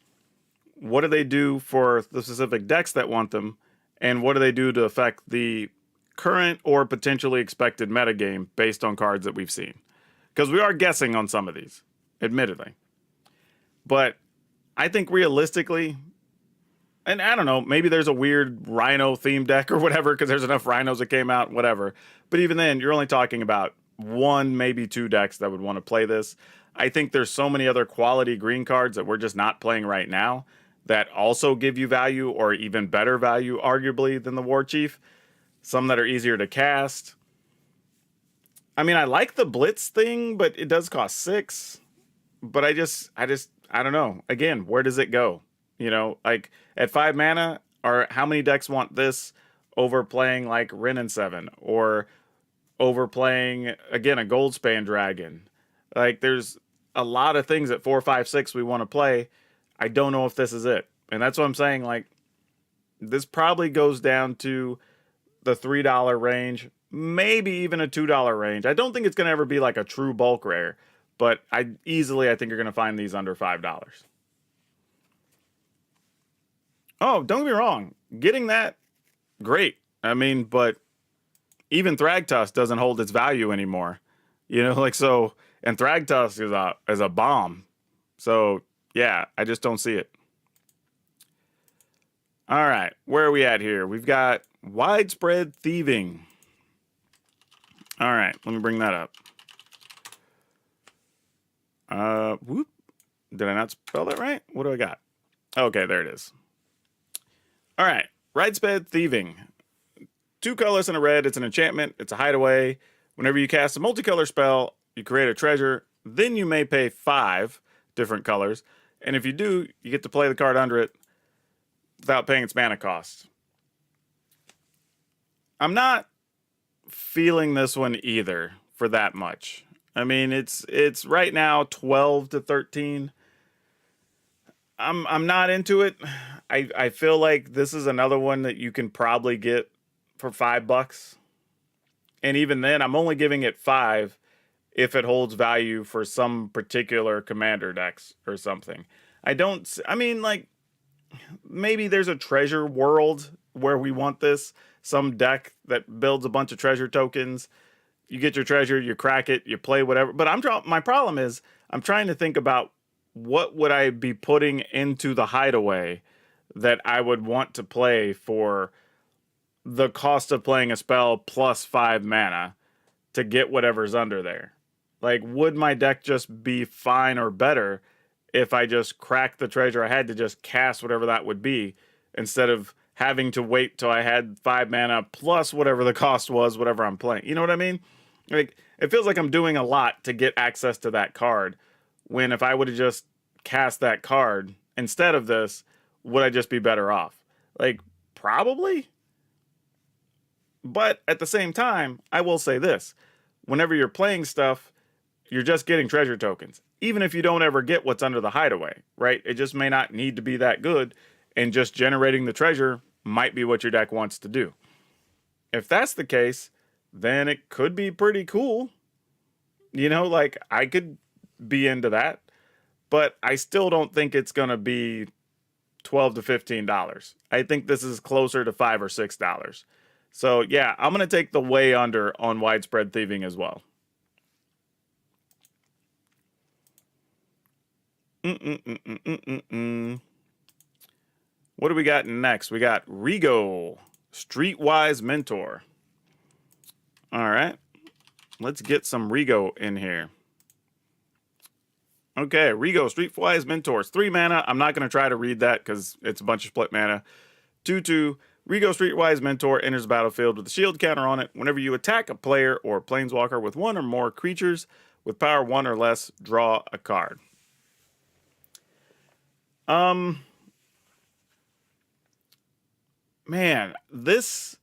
What do they do for the specific decks that want them? And what do they do to affect the current or potentially expected metagame based on cards that we've seen? Because we are guessing on some of these, admittedly. But I think realistically, and I don't know, maybe there's a weird Rhino theme deck or whatever, because there's enough Rhinos that came out, whatever. But even then, you're only talking about 1, maybe 2 decks that would want to play this. I think there's so many other quality green cards that we're just not playing right now that also give you value, or even better value, arguably, than the War Chief. Some that are easier to cast. I mean, I like the Blitz thing, but it does cost 6. But I don't know. Again, where does it go? You know, at 5 mana, how many decks want this over playing Wrenn and 7, or over playing, again, a Goldspan Dragon? There's a lot of things at 4, 5, 6 we want to play. I don't know if this is it. And that's what I'm saying. This probably goes down to the $3 range, maybe even a $2 range. I don't think it's going to ever be a true bulk rare, but I think you're going to find these under $5. Oh, don't get me wrong. Getting that, great. I mean, but even Thragtusk doesn't hold its value anymore. You know, like, so, and Thragtusk is a bomb. So yeah, I just don't see it. All right, where are we at here? We've got Widespread Thieving. All right, let me bring that up. Whoop. Did I not spell that right? What do I got? Okay, there it is. All right, Widespread Thieving. 2 colors and a red. It's an enchantment. It's a hideaway. Whenever you cast a multicolor spell, you create a treasure. Then you may pay 5 different colors. And if you do, you get to play the card under it without paying its mana cost. I'm not feeling this one either for that much. I mean, it's right now 12 to 13. I'm not into it. I feel like this is another one that you can probably get for $5. And even then, I'm only giving it 5 if it holds value for some particular commander decks or something. I mean, like, maybe there's a treasure world where we want this. Some deck that builds a bunch of treasure tokens. You get your treasure, you crack it, you play whatever. But my problem is I'm trying to think about what would I be putting into the hideaway that I would want to play for the cost of playing a spell plus 5 mana to get whatever's under there. Like, would my deck just be fine or better if I just cracked the treasure? I had to just cast whatever that would be instead of having to wait till I had 5 mana plus whatever the cost was, whatever I'm playing. You know what I mean? Like, it feels like I'm doing a lot to get access to that card, when if I would have just cast that card instead of this, would I just be better off? Like, probably. But at the same time, I will say this. Whenever you're playing stuff, you're just getting treasure tokens. Even if you don't ever get what's under the hideaway, right? It just may not need to be that good, and just generating the treasure might be what your deck wants to do. If that's the case, then it could be pretty cool. You know, like, I could be into that, but I still don't think it's going to be $12 to $15. I think this is closer to $5 or $6. So yeah, I'm going to take the way under on Widespread Thieving as well. What do we got next? We got Rego, Streetwise Mentor. All right, let's get some Rego in here. Okay, Rego, Streetwise Mentors, 3 mana. I'm not going to try to read that because it's a bunch of split mana. 2/2. Rego, Streetwise Mentor enters the battlefield with a shield counter on it. Whenever you attack a player or planeswalker with 1 or more creatures with power 1 or less, draw a card. Man, this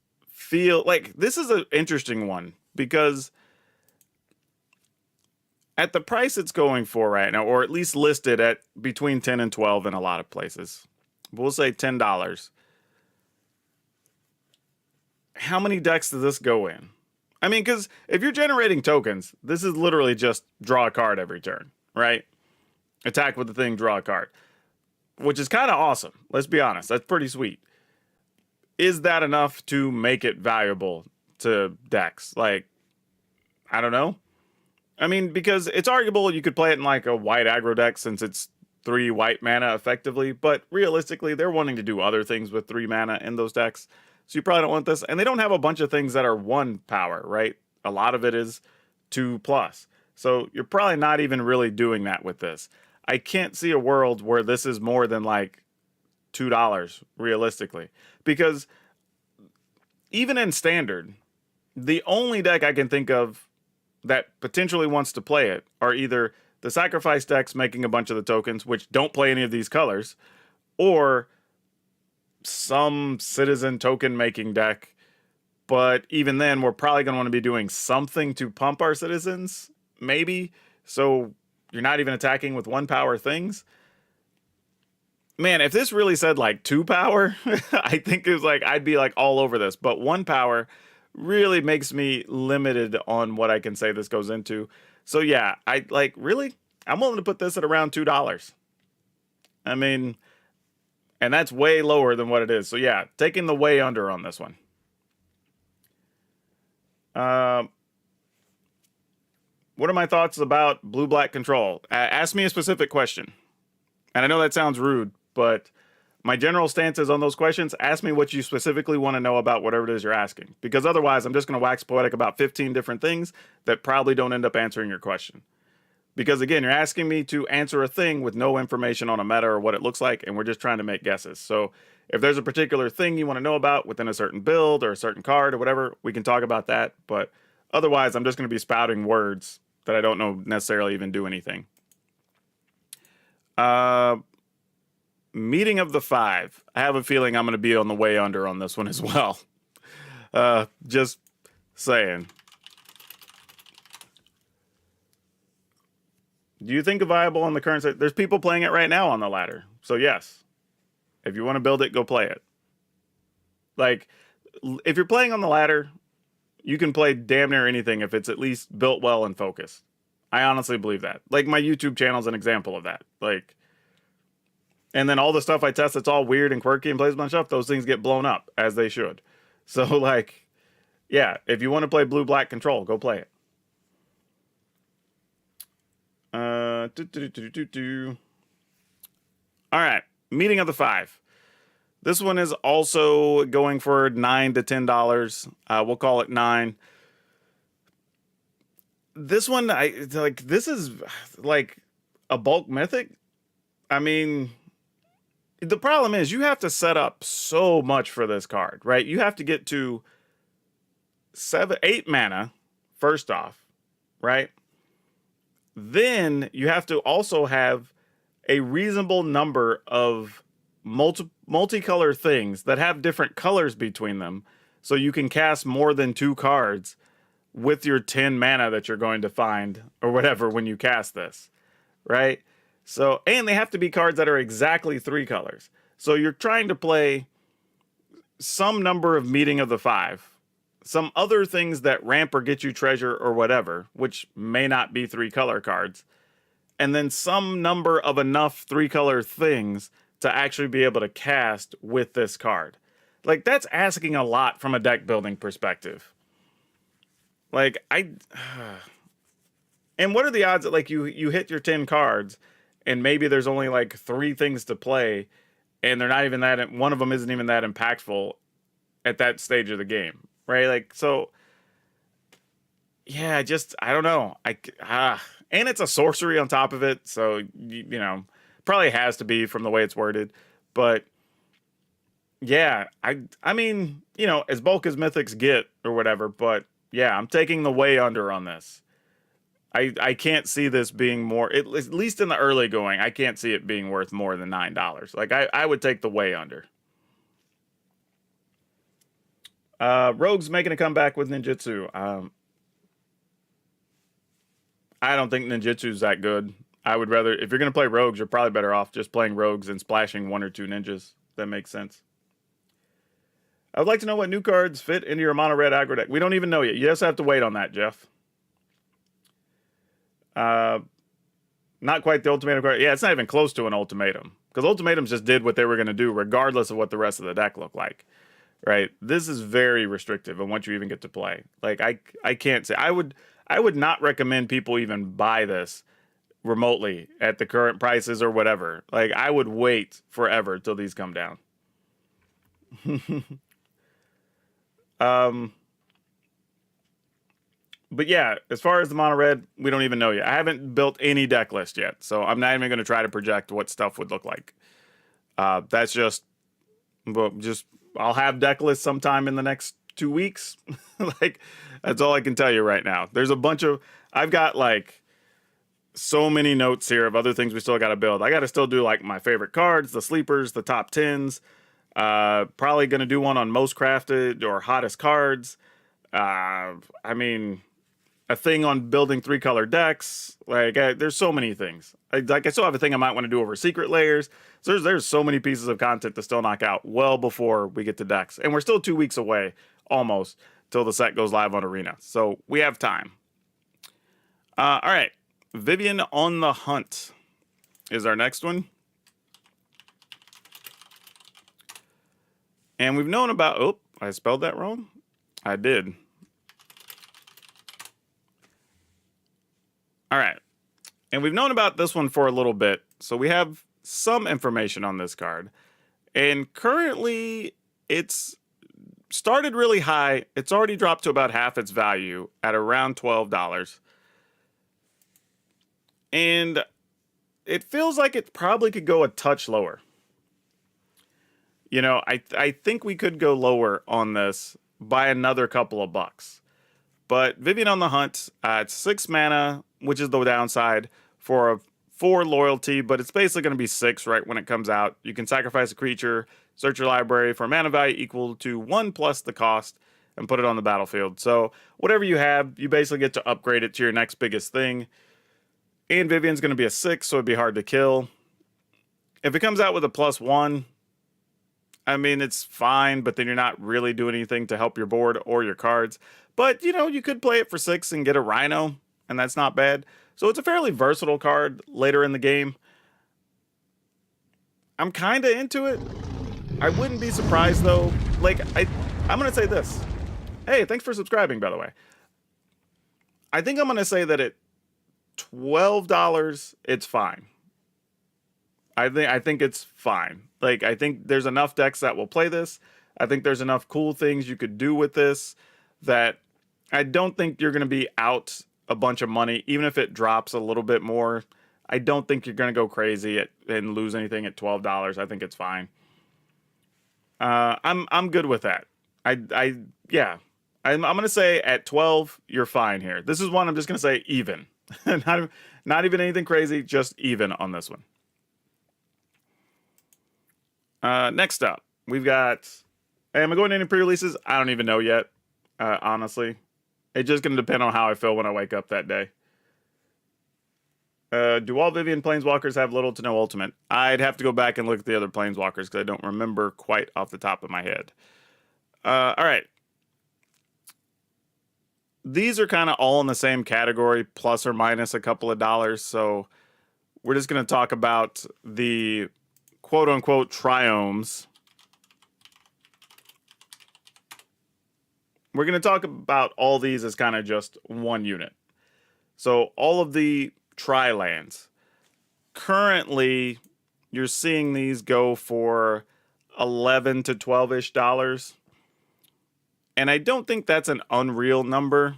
is an interesting one because at the price it's going for right now, or at least listed at between 10 and 12 in a lot of places, we'll say $10. How many decks does this go in? I mean, because if you're generating tokens, this is literally just draw a card every turn, right? Attack with the thing, draw a card, which is kind of awesome. Let's be honest. That's pretty sweet. Is that enough to make it valuable to decks? Like, I don't know. I mean, because it's arguable you could play it in like a white aggro deck since it's 3 white mana effectively, but realistically, they're wanting to do other things with 3 mana in those decks. So you probably don't want this. And they don't have a bunch of things that are 1 power, right? A lot of it is 2+. So you're probably not even really doing that with this. I can't see a world where this is more than like $2 realistically. Because even in standard, the only deck I can think of that potentially wants to play it are either the sacrifice decks making a bunch of the tokens, which don't play any of these colors, or some citizen token making deck. But even then, we're probably going to want to be doing something to pump our citizens, maybe. So you're not even attacking with 1 power things. Man, if this really said like 2 power, I think it was like, I'd be like all over this. But 1 power really makes me limited on what I can say this goes into. So yeah, I'm willing to put this at around $2. I mean, and that's way lower than what it is. So yeah, taking the way under on this one. Uh, what are my thoughts about blue-black control? Ask me a specific question. And I know that sounds rude, but my general stance is on those questions, ask me what you specifically want to know about whatever it is you're asking. Because otherwise, I'm just going to wax poetic about 15 different things that probably don't end up answering your question. Because again, you're asking me to answer a thing with no information on a meta or what it looks like, and we're just trying to make guesses. So if there's a particular thing you want to know about within a certain build or a certain card or whatever, we can talk about that. But otherwise, I'm just going to be spouting words that I don't know necessarily even do anything. Meeting of the Five. I have a feeling I'm going to be on the way under on this one as well. Just saying. Do you think viable on the current site? There's people playing it right now on the ladder. So yes, if you want to build it, go play it. Like, if you're playing on the ladder, you can play damn near anything if it's at least built well and focused. I honestly believe that. Like, my YouTube channel is an example of that. Like, and then all the stuff I test that's all weird and quirky and plays a bunch of stuff, those things get blown up, as they should. So, like, yeah, if you want to play blue-black control, go play it. All right, Meeting of the Five. This one is also going for $9 to $10. We'll call it $9. This one, this is like a bulk mythic. I mean, the problem is you have to set up so much for this card, right? You have to get to 8 mana, first off, right? Then you have to also have a reasonable number of multicolor things that have different colors between them, so you can cast more than 2 cards with your 10 mana that you're going to find or whatever when you cast this, right? So, and they have to be cards that are exactly 3 colors. So you're trying to play some number of Meeting of the Five, some other things that ramp or get you treasure or whatever, which may not be 3 color cards, and then some number of enough 3 color things to actually be able to cast with this card. Like, that's asking a lot from a deck building perspective. Like, and what are the odds that, like, you hit your 10 cards and maybe there's only like 3 things to play and they're not even that, one of them isn't even that impactful at that stage of the game, right? Like, so yeah, I don't know. And it's a sorcery on top of it, so you know, probably has to be from the way it's worded. But yeah, I mean, you know, as bulk as mythics get or whatever, but yeah, I'm taking the way under on this. I can't see this being more, at least in the early going, I can't see it being worth more than $9. Like, I would take the way under. Rogue's making a comeback with ninjutsu. I don't think ninjutsu's that good. I would rather, if you're going to play rogues, you're probably better off just playing rogues and splashing 1 or 2 ninjas. That makes sense. I would like to know what new cards fit into your mono red aggro deck. We don't even know yet. You just have to wait on that, Jeff. Not quite the ultimatum card. Yeah, it's not even close to an ultimatum. Because ultimatums just did what they were going to do regardless of what the rest of the deck looked like. Right? This is very restrictive on what you even get to play. Like, I can't say. I would not recommend people even buy this remotely at the current prices or whatever. Like, I would wait forever till these come down. But yeah, as far as the mono red, we don't even know yet. I haven't built any deck list yet, so I'm not even going to try to project what stuff would look like. That's just I'll have deck lists sometime in the next 2 weeks. Like, that's all I can tell you right now. There's a bunch of, I've got like so many notes here of other things we still got to build. I got to still do like my favorite cards, the sleepers, the top 10s. Probably going to do one on most crafted or hottest cards. I mean, a thing on building 3-color decks. Like, there's so many things. I still have a thing I might want to do over secret layers. So there's so many pieces of content to still knock out well before we get to decks. And we're still 2 weeks away, almost, till the set goes live on Arena. So we have time. All right. Vivian on the Hunt is our next one. And we've known about... Oh, I spelled that wrong? I did. And we've known about this one for a little bit, so we have some information on this card. And currently, it's started really high. It's already dropped to about half its value at around $12. And it feels like it probably could go a touch lower. You know, I think we could go lower on this by another couple of bucks. But Vivian on the Hunt, it's 6 mana, which is the downside, for a 4 loyalty, but it's basically going to be 6 right when it comes out. You can sacrifice a creature, search your library for a mana value equal to 1 plus the cost, and put it on the battlefield. So whatever you have, you basically get to upgrade it to your next biggest thing. And Vivian's going to be a 6, so it'd be hard to kill. If it comes out with a +1, I mean, it's fine, but then you're not really doing anything to help your board or your cards. But, you know, you could play it for 6 and get a Rhino, and that's not bad. So it's a fairly versatile card later in the game. I'm kind of into it. I wouldn't be surprised, though. Like, I'm going to say this. Hey, thanks for subscribing, by the way. I think I'm going to say that at $12, it's fine. I think it's fine. Like, I think there's enough decks that will play this. I think there's enough cool things you could do with this that I don't think you're going to be out a bunch of money, even if it drops a little bit more. I don't think you're going to go crazy and lose anything at $12. I think it's fine. I'm good with that. Yeah. I'm going to say at 12, you're fine here. This is one I'm just going to say even. not even anything crazy, just even on this one. Next up, we've got... Am I going to any pre-releases? I don't even know yet, honestly. It's just going to depend on how I feel when I wake up that day. Do all Vivian Planeswalkers have little to no ultimate? I'd have to go back and look at the other Planeswalkers because I don't remember quite off the top of my head. All right. These are kind of all in the same category, plus or minus a couple of dollars. So we're just going to talk about the quote-unquote triomes. We're going to talk about all these as kind of just one unit. So all of the tri-lands. Currently, you're seeing these go for $11 to $12-ish dollars. And I don't think that's an unreal number.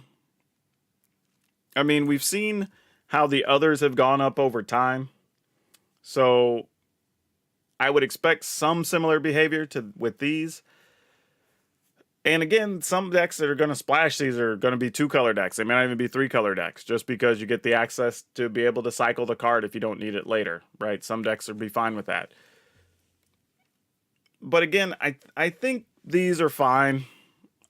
I mean, we've seen how the others have gone up over time. So I would expect some similar behavior with these. And again, some decks that are going to splash these are going to be 2-color decks. They may not even be 3-color decks, just because you get the access to be able to cycle the card if you don't need it later, right? Some decks will be fine with that. But again, I think these are fine.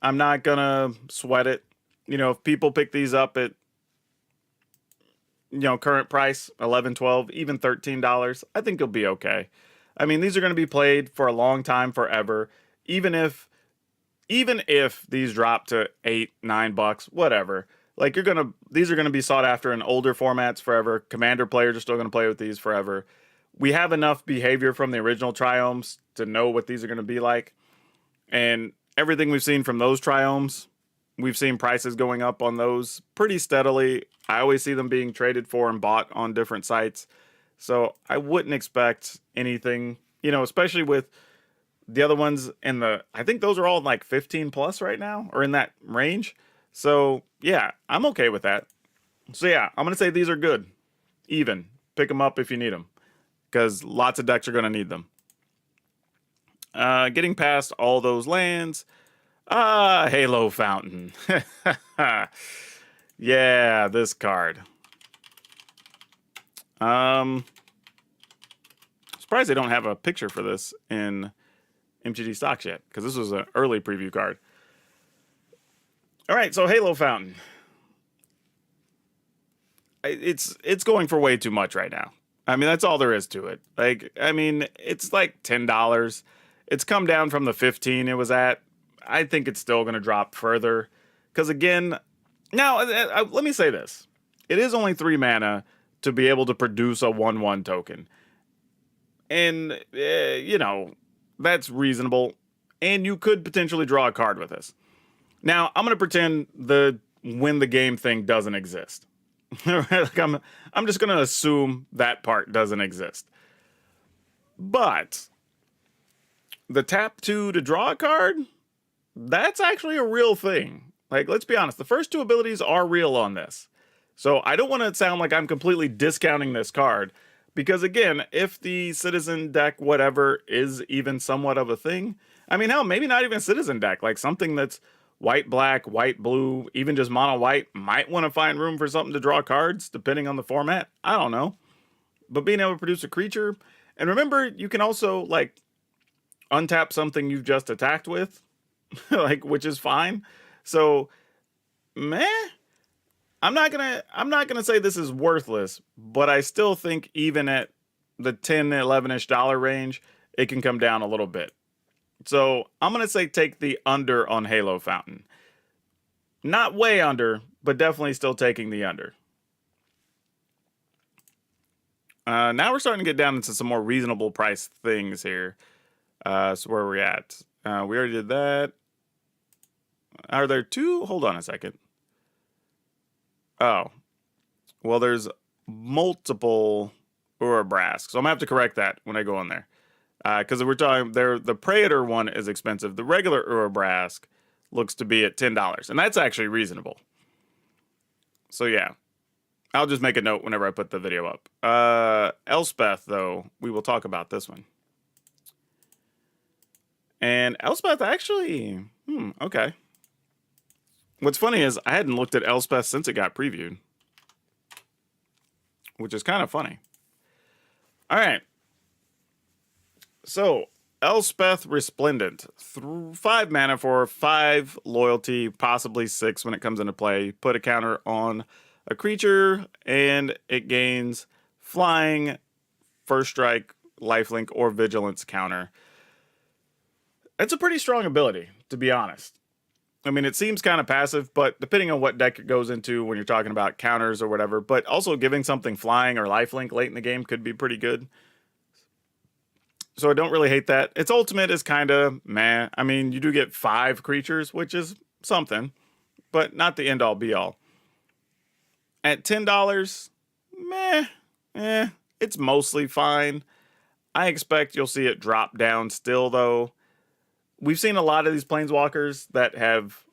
I'm not going to sweat it. You know, if people pick these up at, you know, current price, $11, $12, even $13, I think you'll be okay. I mean, these are going to be played for a long time, forever. Even if these drop to $8, $9, whatever, like these are gonna be sought after in older formats forever. Commander players are still gonna play with these forever. We have enough behavior from the original triomes to know what these are gonna be like, and everything we've seen from those triomes, we've seen prices going up on those pretty steadily. I always see them being traded for and bought on different sites, so I wouldn't expect anything, you know, especially with the other ones I think those are all like 15 plus right now, or in that range. So yeah, I'm okay with that. So yeah, I'm going to say these are good. Even. Pick them up if you need them, because lots of decks are going to need them. Getting past all those lands. Halo Fountain. Yeah, this card. Surprised they don't have a picture for this in MTG stocks yet, because this was an early preview card. All right, so Halo Fountain. It's going for way too much right now. I mean, that's all there is to it. Like, I mean, it's like $10. It's come down from the 15 it was at. I think it's still going to drop further. Because again, now, let me say this. It is only 3 mana to be able to produce a 1/1 token. And, you know, that's reasonable. And you could potentially draw a card with this. Now, I'm going to pretend the win the game thing doesn't exist. Like I'm just gonna assume that part doesn't exist. But the tap 2 to draw a card, that's actually a real thing. Like, let's be honest, the first 2 abilities are real on this. So I don't want to sound like I'm completely discounting this card, because again, if the citizen deck whatever is even somewhat of a thing, I mean, hell, maybe not even citizen deck, like something that's white, black, white, blue, even just mono white might want to find room for something to draw cards, depending on the format. I don't know. But being able to produce a creature, and remember, you can also, like, untap something you've just attacked with, like, which is fine. So, meh. I'm not gonna say this is worthless, but I still think even at the 10, 11-ish dollar range, it can come down a little bit. So I'm gonna say take the under on Halo Fountain. Not way under, but definitely still taking the under. Now we're starting to get down into some more reasonable price things here. So where are we at? We already did that. Are there 2? Hold on a second. Oh. Well, there's multiple Urabrask. So I'm going to have to correct that when I go in there. Because we're talking, the Predator one is expensive. The regular Urabrask looks to be at $10. And that's actually reasonable. So yeah. I'll just make a note whenever I put the video up. Elspeth, though, we will talk about this one. And Elspeth actually, okay. What's funny is I hadn't looked at Elspeth since it got previewed, which is kind of funny. All right. So, Elspeth Resplendent. 5 mana for 5 loyalty, possibly 6 when it comes into play. Put a counter on a creature, and it gains flying, first strike, lifelink, or vigilance counter. It's a pretty strong ability, to be honest. I mean, it seems kind of passive, but depending on what deck it goes into when you're talking about counters or whatever, but also giving something flying or lifelink late in the game could be pretty good. So I don't really hate that. Its ultimate is kind of meh. I mean, you do get 5 creatures, which is something, but not the end-all be-all. At $10, meh, it's mostly fine. I expect you'll see it drop down still, though. We've seen a lot of these planeswalkers that have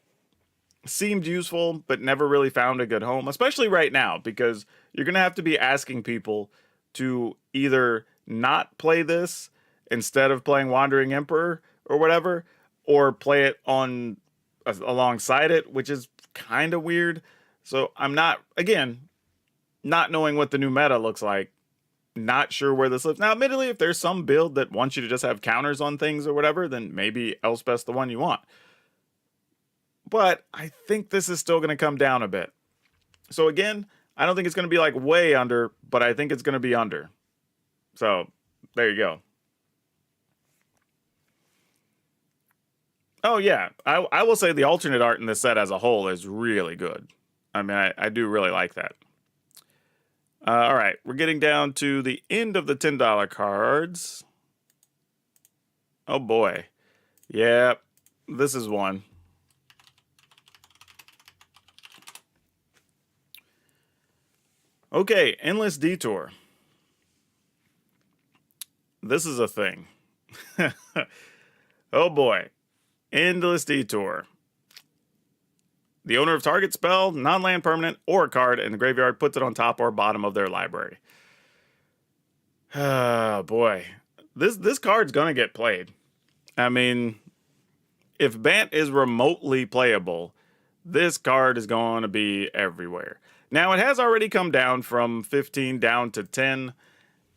seemed useful, but never really found a good home, especially right now, because you're going to have to be asking people to either not play this instead of playing Wandering Emperor or whatever, or play it on alongside it, which is kind of weird. So I'm not, again, not knowing what the new meta looks like, not sure where this lives. Now, admittedly, if there's some build that wants you to just have counters on things or whatever, then maybe Elspeth's the one you want. But I think this is still going to come down a bit. So again, I don't think it's going to be like way under, but I think it's going to be under. So there you go. Oh yeah, I will say the alternate art in this set as a whole is really good. I mean, I do really like that. All right, we're getting down to the end of the $10 cards. Oh boy. Yeah, this is one. Okay, Endless Detour. This is a thing. Oh boy. Endless Detour. The owner of target spell, non-land permanent, or a card in the graveyard puts it on top or bottom of their library. Oh boy. This card's gonna get played. I mean, if Bant is remotely playable, this card is going to be everywhere. Now, it has already come down from 15 down to 10,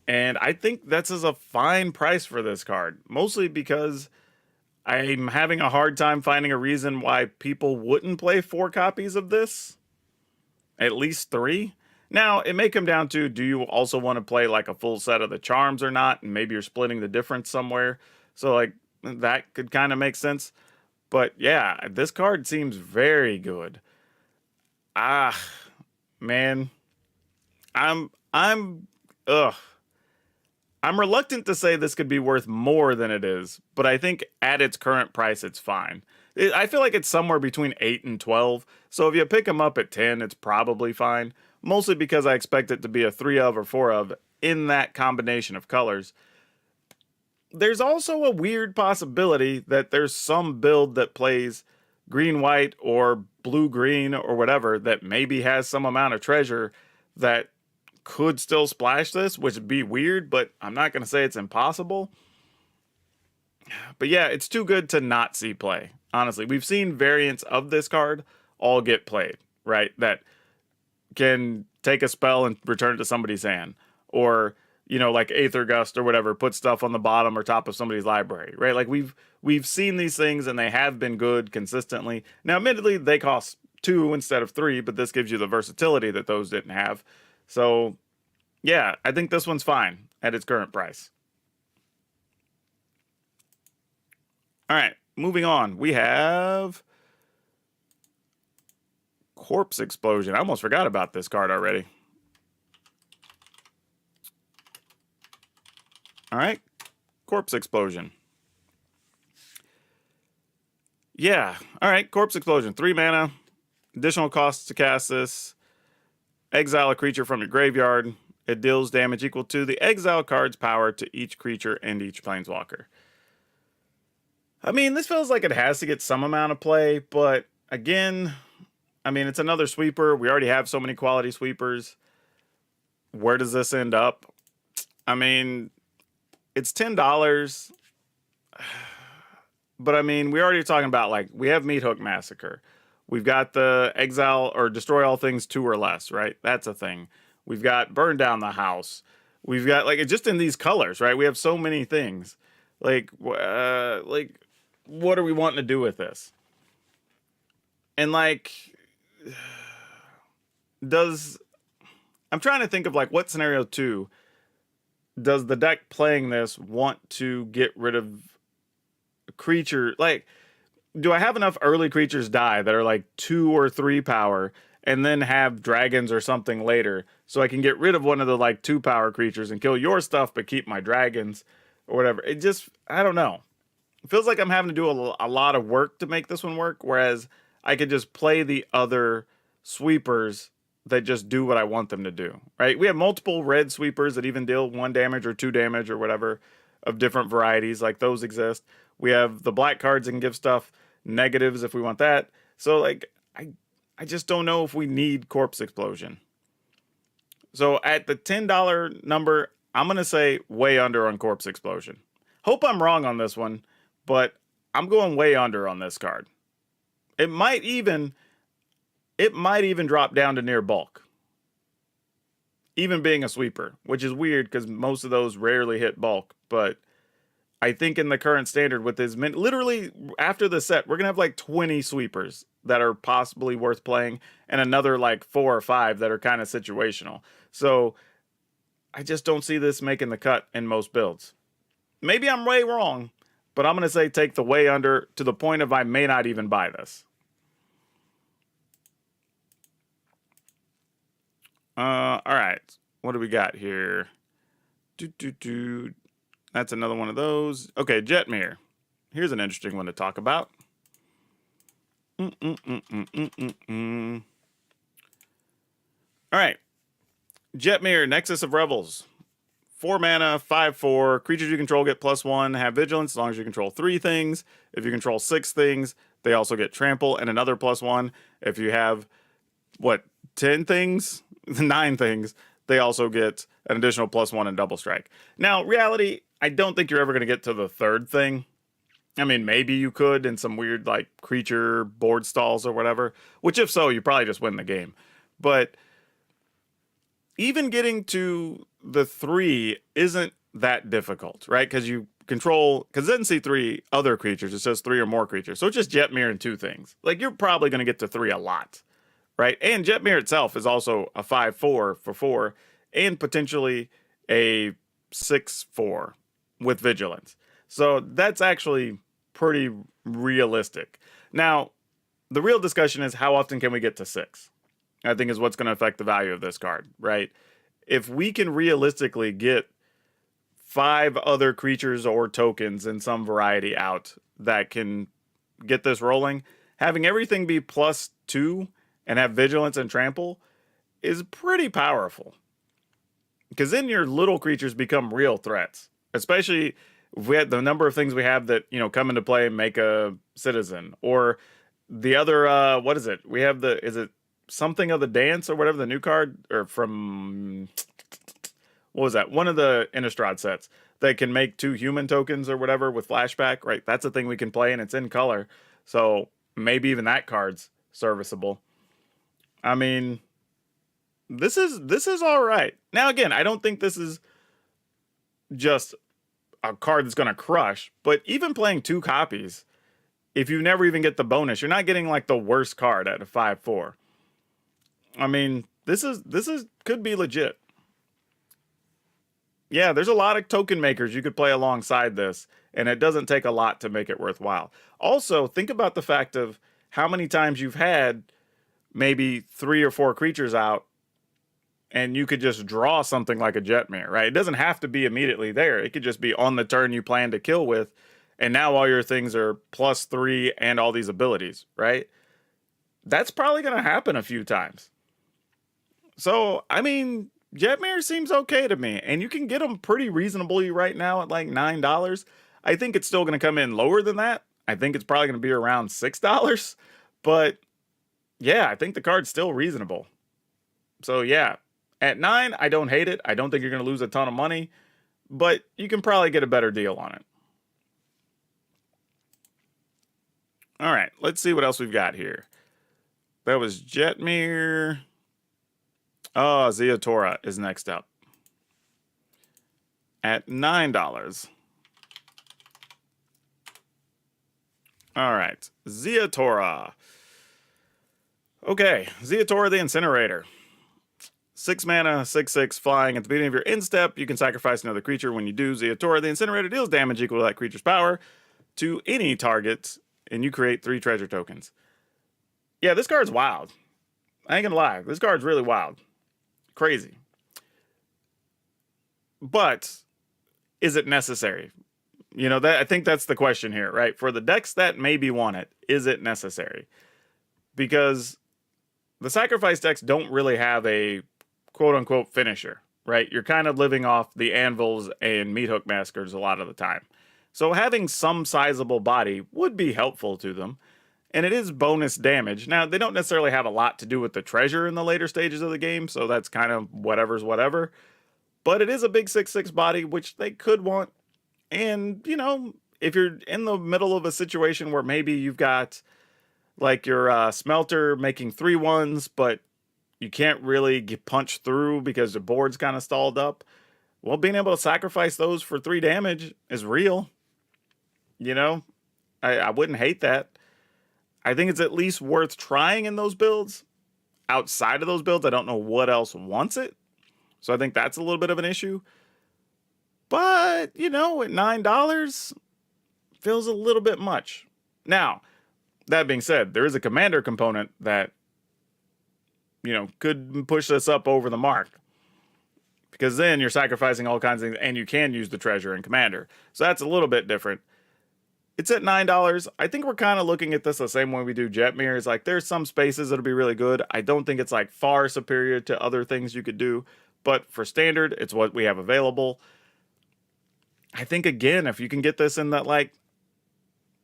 and I think that's a fine price for this card, mostly because I'm having a hard time finding a reason why people wouldn't play 4 copies of this. At least 3. Now, it may come down to, do you also want to play like a full set of the charms or not? And maybe you're splitting the difference somewhere. So like that could kind of make sense. But yeah, this card seems very good. Man. I'm reluctant to say this could be worth more than it is, but I think at its current price, it's fine. I feel like it's somewhere between 8 and 12. So if you pick them up at 10, it's probably fine. Mostly because I expect it to be a 3 of or 4 of in that combination of colors. There's also a weird possibility that there's some build that plays green-white or blue-green or whatever that maybe has some amount of treasure that could still splash this, which would be weird, but I'm not going to say it's impossible. But yeah, it's too good to not see play. Honestly, we've seen variants of this card all get played, right? That can take a spell and return it to somebody's hand. Or, you know, like Aether Gust or whatever, put stuff on the bottom or top of somebody's library, right? Like we've seen these things and they have been good consistently. Now, admittedly, they cost 2 instead of 3, but this gives you the versatility that those didn't have. So, yeah, I think this one's fine at its current price. All right, moving on. We have Corpse Explosion. I almost forgot about this card already. All right, Corpse Explosion. Yeah, all right, Corpse Explosion. 3 mana, additional costs to cast this. Exile a creature from your graveyard. It deals damage equal to the exile card's power to each creature and each planeswalker. I mean, this feels like it has to get some amount of play, but again, I mean, it's another sweeper. We already have so many quality sweepers. Where does this end up? I mean, it's $10. But I mean, we're already talking about, like, we have Meat Hook Massacre. We've got the exile or destroy all things 2 or less, right? That's a thing. We've got burn down the house. We've got, like, just in these colors, right? We have so many things. Like, what are we wanting to do with this? And, like, I'm trying to think of, like, what scenario 2 does the deck playing this want to get rid of a creature? Like, do I have enough early creatures die that are like 2 or 3 power and then have dragons or something later so I can get rid of one of the like 2 power creatures and kill your stuff but keep my dragons or whatever? It just, I don't know. It feels like I'm having to do a lot of work to make this one work, whereas I could just play the other sweepers that just do what I want them to do, right? We have multiple red sweepers that even deal 1 damage or 2 damage or whatever of different varieties, like those exist. We have the black cards that can give stuff negatives if we want that. So, like, I just don't know if we need Corpse Explosion. So at the $10 number, I'm going to say way under on Corpse Explosion. Hope I'm wrong on this one, but I'm going way under on this card. It might even drop down to near bulk. Even being a sweeper, which is weird because most of those rarely hit bulk, but I think in the current standard with this, literally after the set, we're going to have like 20 sweepers that are possibly worth playing and another like 4 or 5 that are kind of situational. So I just don't see this making the cut in most builds. Maybe I'm way wrong, but I'm going to say take the way under to the point of I may not even buy this. All right. What do we got here? That's another one of those. Okay, Jetmir. Here's an interesting one to talk about. All right. Jetmir, Nexus of Rebels. 4 mana, 5/4. Creatures you control get +1, have vigilance as long as you control 3 things. If you control 6 things, they also get trample and another +1. If you have, 10 things? 9 things, they also get an additional +1 and double strike. Now, reality, I don't think you're ever going to get to the 3rd thing. I mean, maybe you could in some weird, like, creature board stalls or whatever, which if so, you probably just win the game. But even getting to the 3 isn't that difficult, right? Because you control, because it doesn't see 3 other creatures, it says 3 or more creatures. So it's just Jetmir and 2 things. Like, you're probably going to get to 3 a lot, right? And Jetmir itself is also a 5/4 for 4 and potentially a 6/4 with vigilance. So that's actually pretty realistic. Now, the real discussion is how often can we get to 6? I think is what's going to affect the value of this card, right? If we can realistically get 5 other creatures or tokens in some variety out that can get this rolling, having everything be +2 and have vigilance and trample is pretty powerful. Because then your little creatures become real threats. Especially if we had the number of things we have that, you know, come into play and make a citizen. Or the other, what is it? We have is it something of the dance or whatever, the new card? Or from, what was that? One of the Innistrad sets that can make 2 human tokens or whatever with flashback, right? That's a thing we can play and it's in color. So maybe even that card's serviceable. I mean, this is all right. Now again, I don't think this is just a card that's going to crush, but even playing 2 copies, if you never even get the bonus, you're not getting like the worst card at a 5/4. I mean, this could be legit. Yeah, there's a lot of token makers you could play alongside this, and it doesn't take a lot to make it worthwhile. Also, think about the fact of how many times you've had maybe 3 or 4 creatures out, and you could just draw something like a Jetmir, right? It doesn't have to be immediately there. It could just be on the turn you plan to kill with, and now all your things are +3 and all these abilities, right? That's probably going to happen a few times. So, I mean, Jetmir seems okay to me, and you can get them pretty reasonably right now at like $9. I think it's still going to come in lower than that. I think it's probably going to be around $6, but yeah, I think the card's still reasonable. So yeah, at 9, I don't hate it. I don't think you're going to lose a ton of money, but you can probably get a better deal on it. All right, let's see what else we've got here. That was Jetmir. Oh, Zeatora is next up at $9. All right, Zeatora. Okay, Zeatora the Incinerator. 6 mana, 6/6 flying. At the beginning of your end step, you can sacrifice another creature. When you do, Zeatora the Incinerator deals damage equal to that creature's power to any target, and you create 3 treasure tokens. Yeah, this card's wild. I ain't gonna lie, this card's really wild. Crazy. But is it necessary? You know, I think that's the question here, right? For the decks that maybe want it, is it necessary? Because the sacrifice decks don't really have a quote-unquote finisher, right? You're kind of living off the anvils and meat hook maskers a lot of the time. So having some sizable body would be helpful to them. And it is bonus damage. Now, they don't necessarily have a lot to do with the treasure in the later stages of the game, so that's kind of whatever's whatever. But it is a big 6/6 body, which they could want. And, you know, if you're in the middle of a situation where maybe you've got like your smelter making 3/1s, but you can't really get punched through because the board's kind of stalled up, well, being able to sacrifice those for 3 damage is real. You know, I wouldn't hate that. I think it's at least worth trying in those builds. Outside of those builds, I don't know what else wants it. So I think that's a little bit of an issue. But, you know, at $9, feels a little bit much. Now, that being said, there is a commander component that, you know, could push this up over the mark. Because then you're sacrificing all kinds of things, and you can use the treasure in commander. So that's a little bit different. It's at $9. I think we're kind of looking at this the same way we do Jetmir. It's like there's some spaces that'll be really good. I don't think it's like far superior to other things you could do. But for standard, it's what we have available. I think, again, if you can get this in that, like,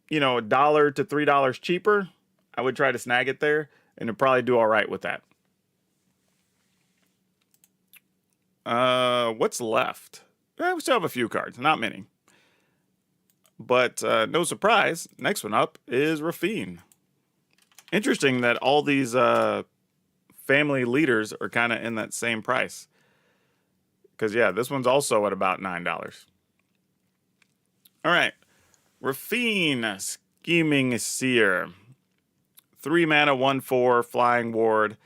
you know, $1 to $3 cheaper, I would try to snag it there. And it'll probably do all right with that. What's left? We still have a few cards. Not many. But no surprise, next one up is Rafine. Interesting that all these family leaders are kind of in that same price. Because, yeah, this one's also at about $9. All right. Rafine, Scheming Seer. 3 mana, 1/4, Flying Ward.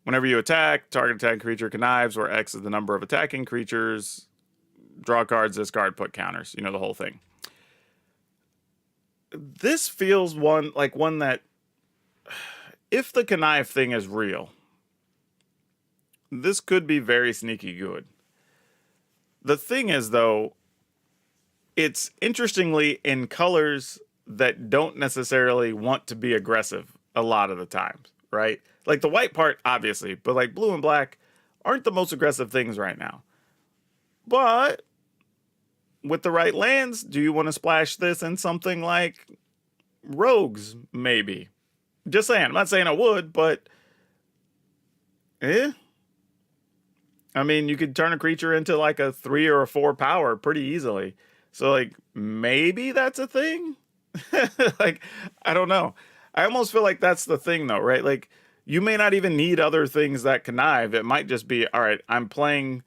Whenever you attack, target attacking creature connives, where X is the number of attacking creatures. Draw cards, discard, put counters. You know, the whole thing. This feels one that, if the connive thing is real, this could be very sneaky good. The thing is, though, it's interestingly in colors that don't necessarily want to be aggressive a lot of the times, right? Like the white part, obviously, but like blue and black aren't the most aggressive things right now. But with the right lands, do you want to splash this in something like rogues, maybe? Just saying. I'm not saying I would, but I mean, you could turn a creature into like a 3 or a 4 power pretty easily. So like maybe that's a thing. Like I don't know. I almost feel like that's the thing though, right? Like you may not even need other things that connive. It might just be, all right, I'm playing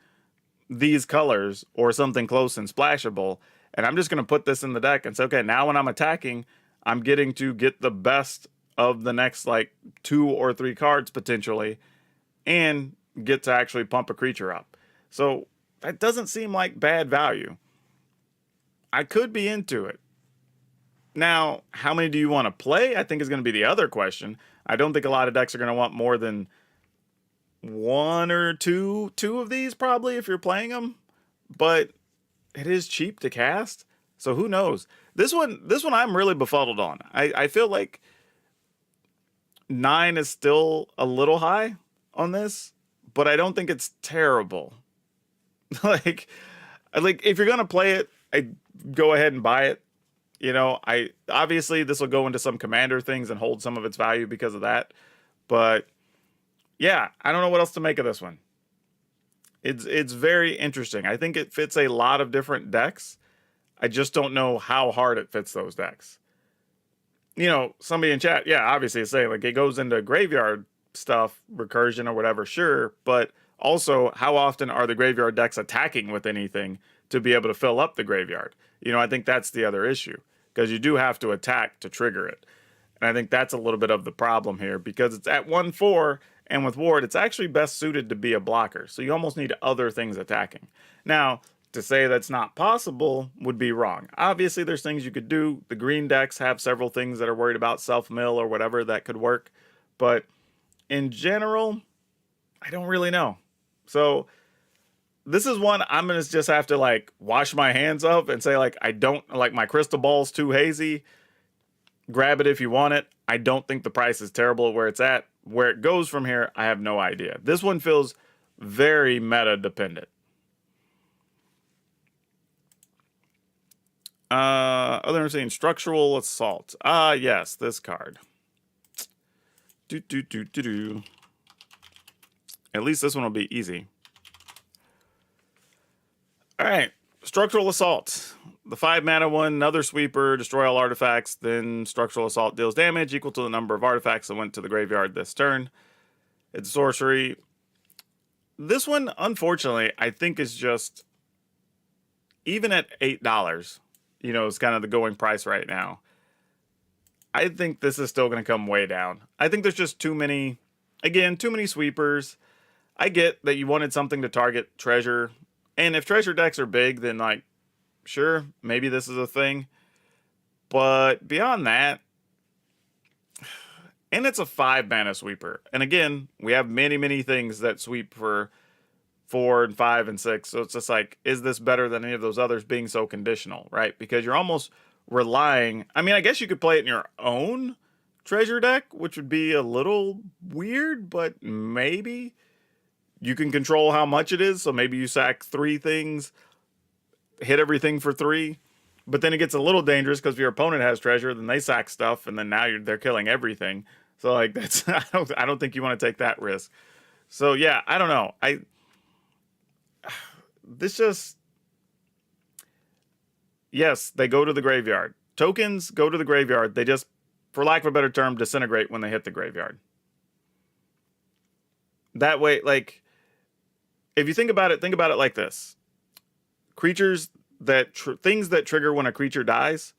these colors or something close and splashable, and I'm just going to put this in the deck and say, okay, now when I'm attacking, I'm getting to get the best of the next like 2 or 3 cards potentially and get to actually pump a creature up. So that doesn't seem like bad value. I could be into it. Now, how many do you want to play? I think is going to be the other question. I don't think a lot of decks are going to want more than 1 or 2 of these probably if you're playing them. But it is cheap to cast, so who knows? This one I'm really befuddled on. I feel like 9 is still a little high on this, but I don't think it's terrible. like if you're gonna play it, I go ahead and buy it. You know, I obviously this will go into some commander things and hold some of its value because of that. But yeah, I don't know what else to make of this one. It's very interesting. I think it fits a lot of different decks. I just don't know how hard it fits those decks. You know, somebody in chat, yeah, obviously is saying like it goes into graveyard stuff, recursion or whatever, sure, but also how often are the graveyard decks attacking with anything to be able to fill up the graveyard? You know, I think that's the other issue, because you do have to attack to trigger it. And I think that's a little bit of the problem here, because it's at 1/4, and with Ward, it's actually best suited to be a blocker. So you almost need other things attacking. Now, to say that's not possible would be wrong. Obviously, there's things you could do. The green decks have several things that are worried about self-mill or whatever that could work. But in general, I don't really know. So this is one I'm going to just have to like wash my hands of and say like, I don't like my crystal ball's too hazy. Grab it if you want it. I don't think the price is terrible at where it's at. Where it goes from here, I have no idea. This one feels very meta dependent. Other than saying structural assault. Yes, this card. At least this one will be easy. All right, structural assault. The 5 mana one, another sweeper, destroy all artifacts, then structural assault deals damage equal to the number of artifacts that went to the graveyard this turn. It's sorcery. This one, unfortunately, I think is just, even at $8, you know, it's kind of the going price right now. I think this is still going to come way down. I think there's just too many, again, too many sweepers. I get that you wanted something to target treasure. And if treasure decks are big, then like, sure, maybe this is a thing. But beyond that, and it's a 5 mana sweeper. And again, we have many, many things that sweep for 4 and 5 and 6. So it's just like, is this better than any of those others being so conditional, right? Because you're almost relying, I mean, I guess you could play it in your own treasure deck, which would be a little weird, but maybe you can control how much it is. So maybe you sack 3 things, hit everything for 3, but then it gets a little dangerous because if your opponent has treasure, then they sack stuff, and then now they're killing everything. So like that's I don't think you want to take that risk. So yeah, I don't know. This just, yes, they go to the graveyard. Tokens go to the graveyard. They just, for lack of a better term, disintegrate when they hit the graveyard. That way, like, if you think about it like this. Creatures that, things that trigger when a creature dies,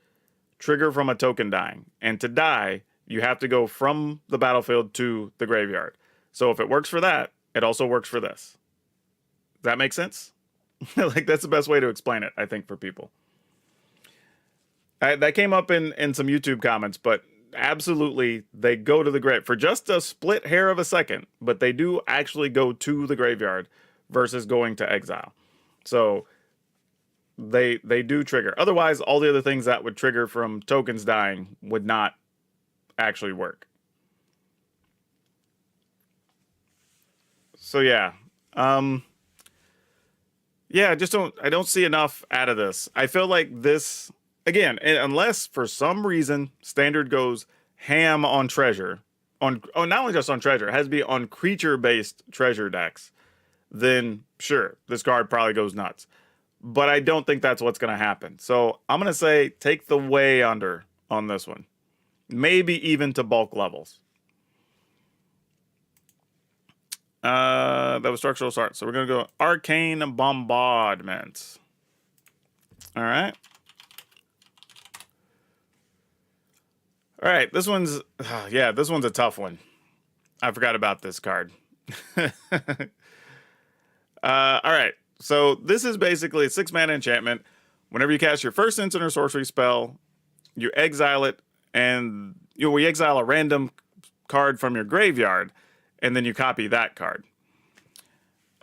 trigger from a token dying. And to die, you have to go from the battlefield to the graveyard. So if it works for that, it also works for this. Does that make sense? Like, that's the best way to explain it, I think, for people. That came up in some YouTube comments, but absolutely, they go to the grave for just a split hair of a second, but they do actually go to the graveyard versus going to exile. So they do trigger. Otherwise, all the other things that would trigger from tokens dying would not actually work. So yeah. Yeah, I don't see enough out of this. I feel like this, again, unless for some reason Standard goes ham on treasure, not only just on treasure, it has to be on creature-based treasure decks, then sure, this card probably goes nuts. But I don't think that's what's going to happen. So I'm going to say take the way under on this one. Maybe even to bulk levels. That was structural start. So we're going to go Arcane Bombardment. All right. All right. This one's, yeah, this one's a tough one. I forgot about this card. All right. So this is basically a 6-mana enchantment. Whenever you cast your first instant or sorcery spell, you exile it, and we exile a random card from your graveyard, and then you copy that card.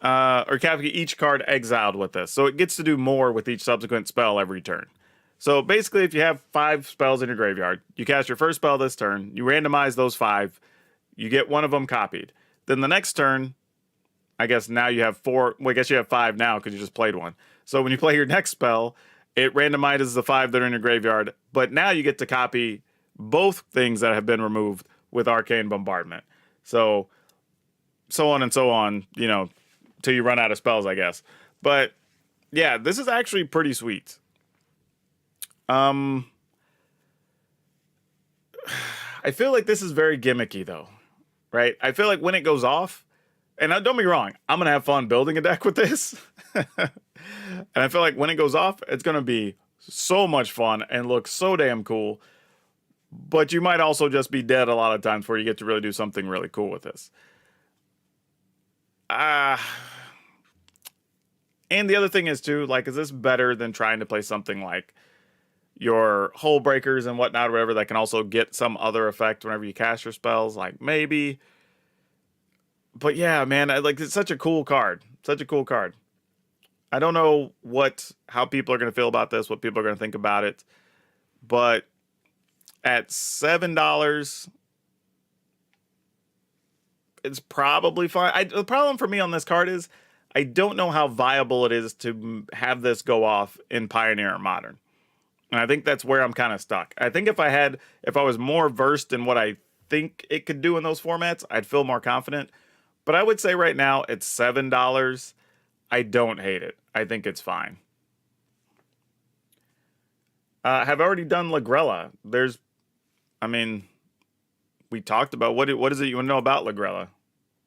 Or copy each card exiled with this. So it gets to do more with each subsequent spell every turn. So basically, if you have 5 spells in your graveyard, you cast your first spell this turn, you randomize those 5, you get one of them copied. Then the next turn, I guess now you have 4. Well, I guess you have 5 now because you just played one. So when you play your next spell, it randomizes the 5 that are in your graveyard. But now you get to copy both things that have been removed with Arcane Bombardment. So on and so on, till you run out of spells, I guess. But yeah, this is actually pretty sweet. I feel like this is very gimmicky though, right? I feel like when it goes off, and don't be wrong, I'm going to have fun building a deck with this. And I feel like when it goes off, it's going to be so much fun and look so damn cool. But you might also just be dead a lot of times before you get to really do something really cool with this. And the other thing is too, like, is this better than trying to play something like your Hull Breakers and whatnot, or whatever, that can also get some other effect whenever you cast your spells? Like, maybe. But yeah, man, it's such a cool card. Such a cool card. I don't know how people are going to feel about this, what people are going to think about it. But at $7, it's probably fine. The problem for me on this card is I don't know how viable it is to have this go off in Pioneer or Modern. And I think that's where I'm kind of stuck. I think if I was more versed in what I think it could do in those formats, I'd feel more confident. But I would say right now, it's $7. I don't hate it. I think it's fine. Have already done Lagrella. We talked about what is it you want to know about Lagrella?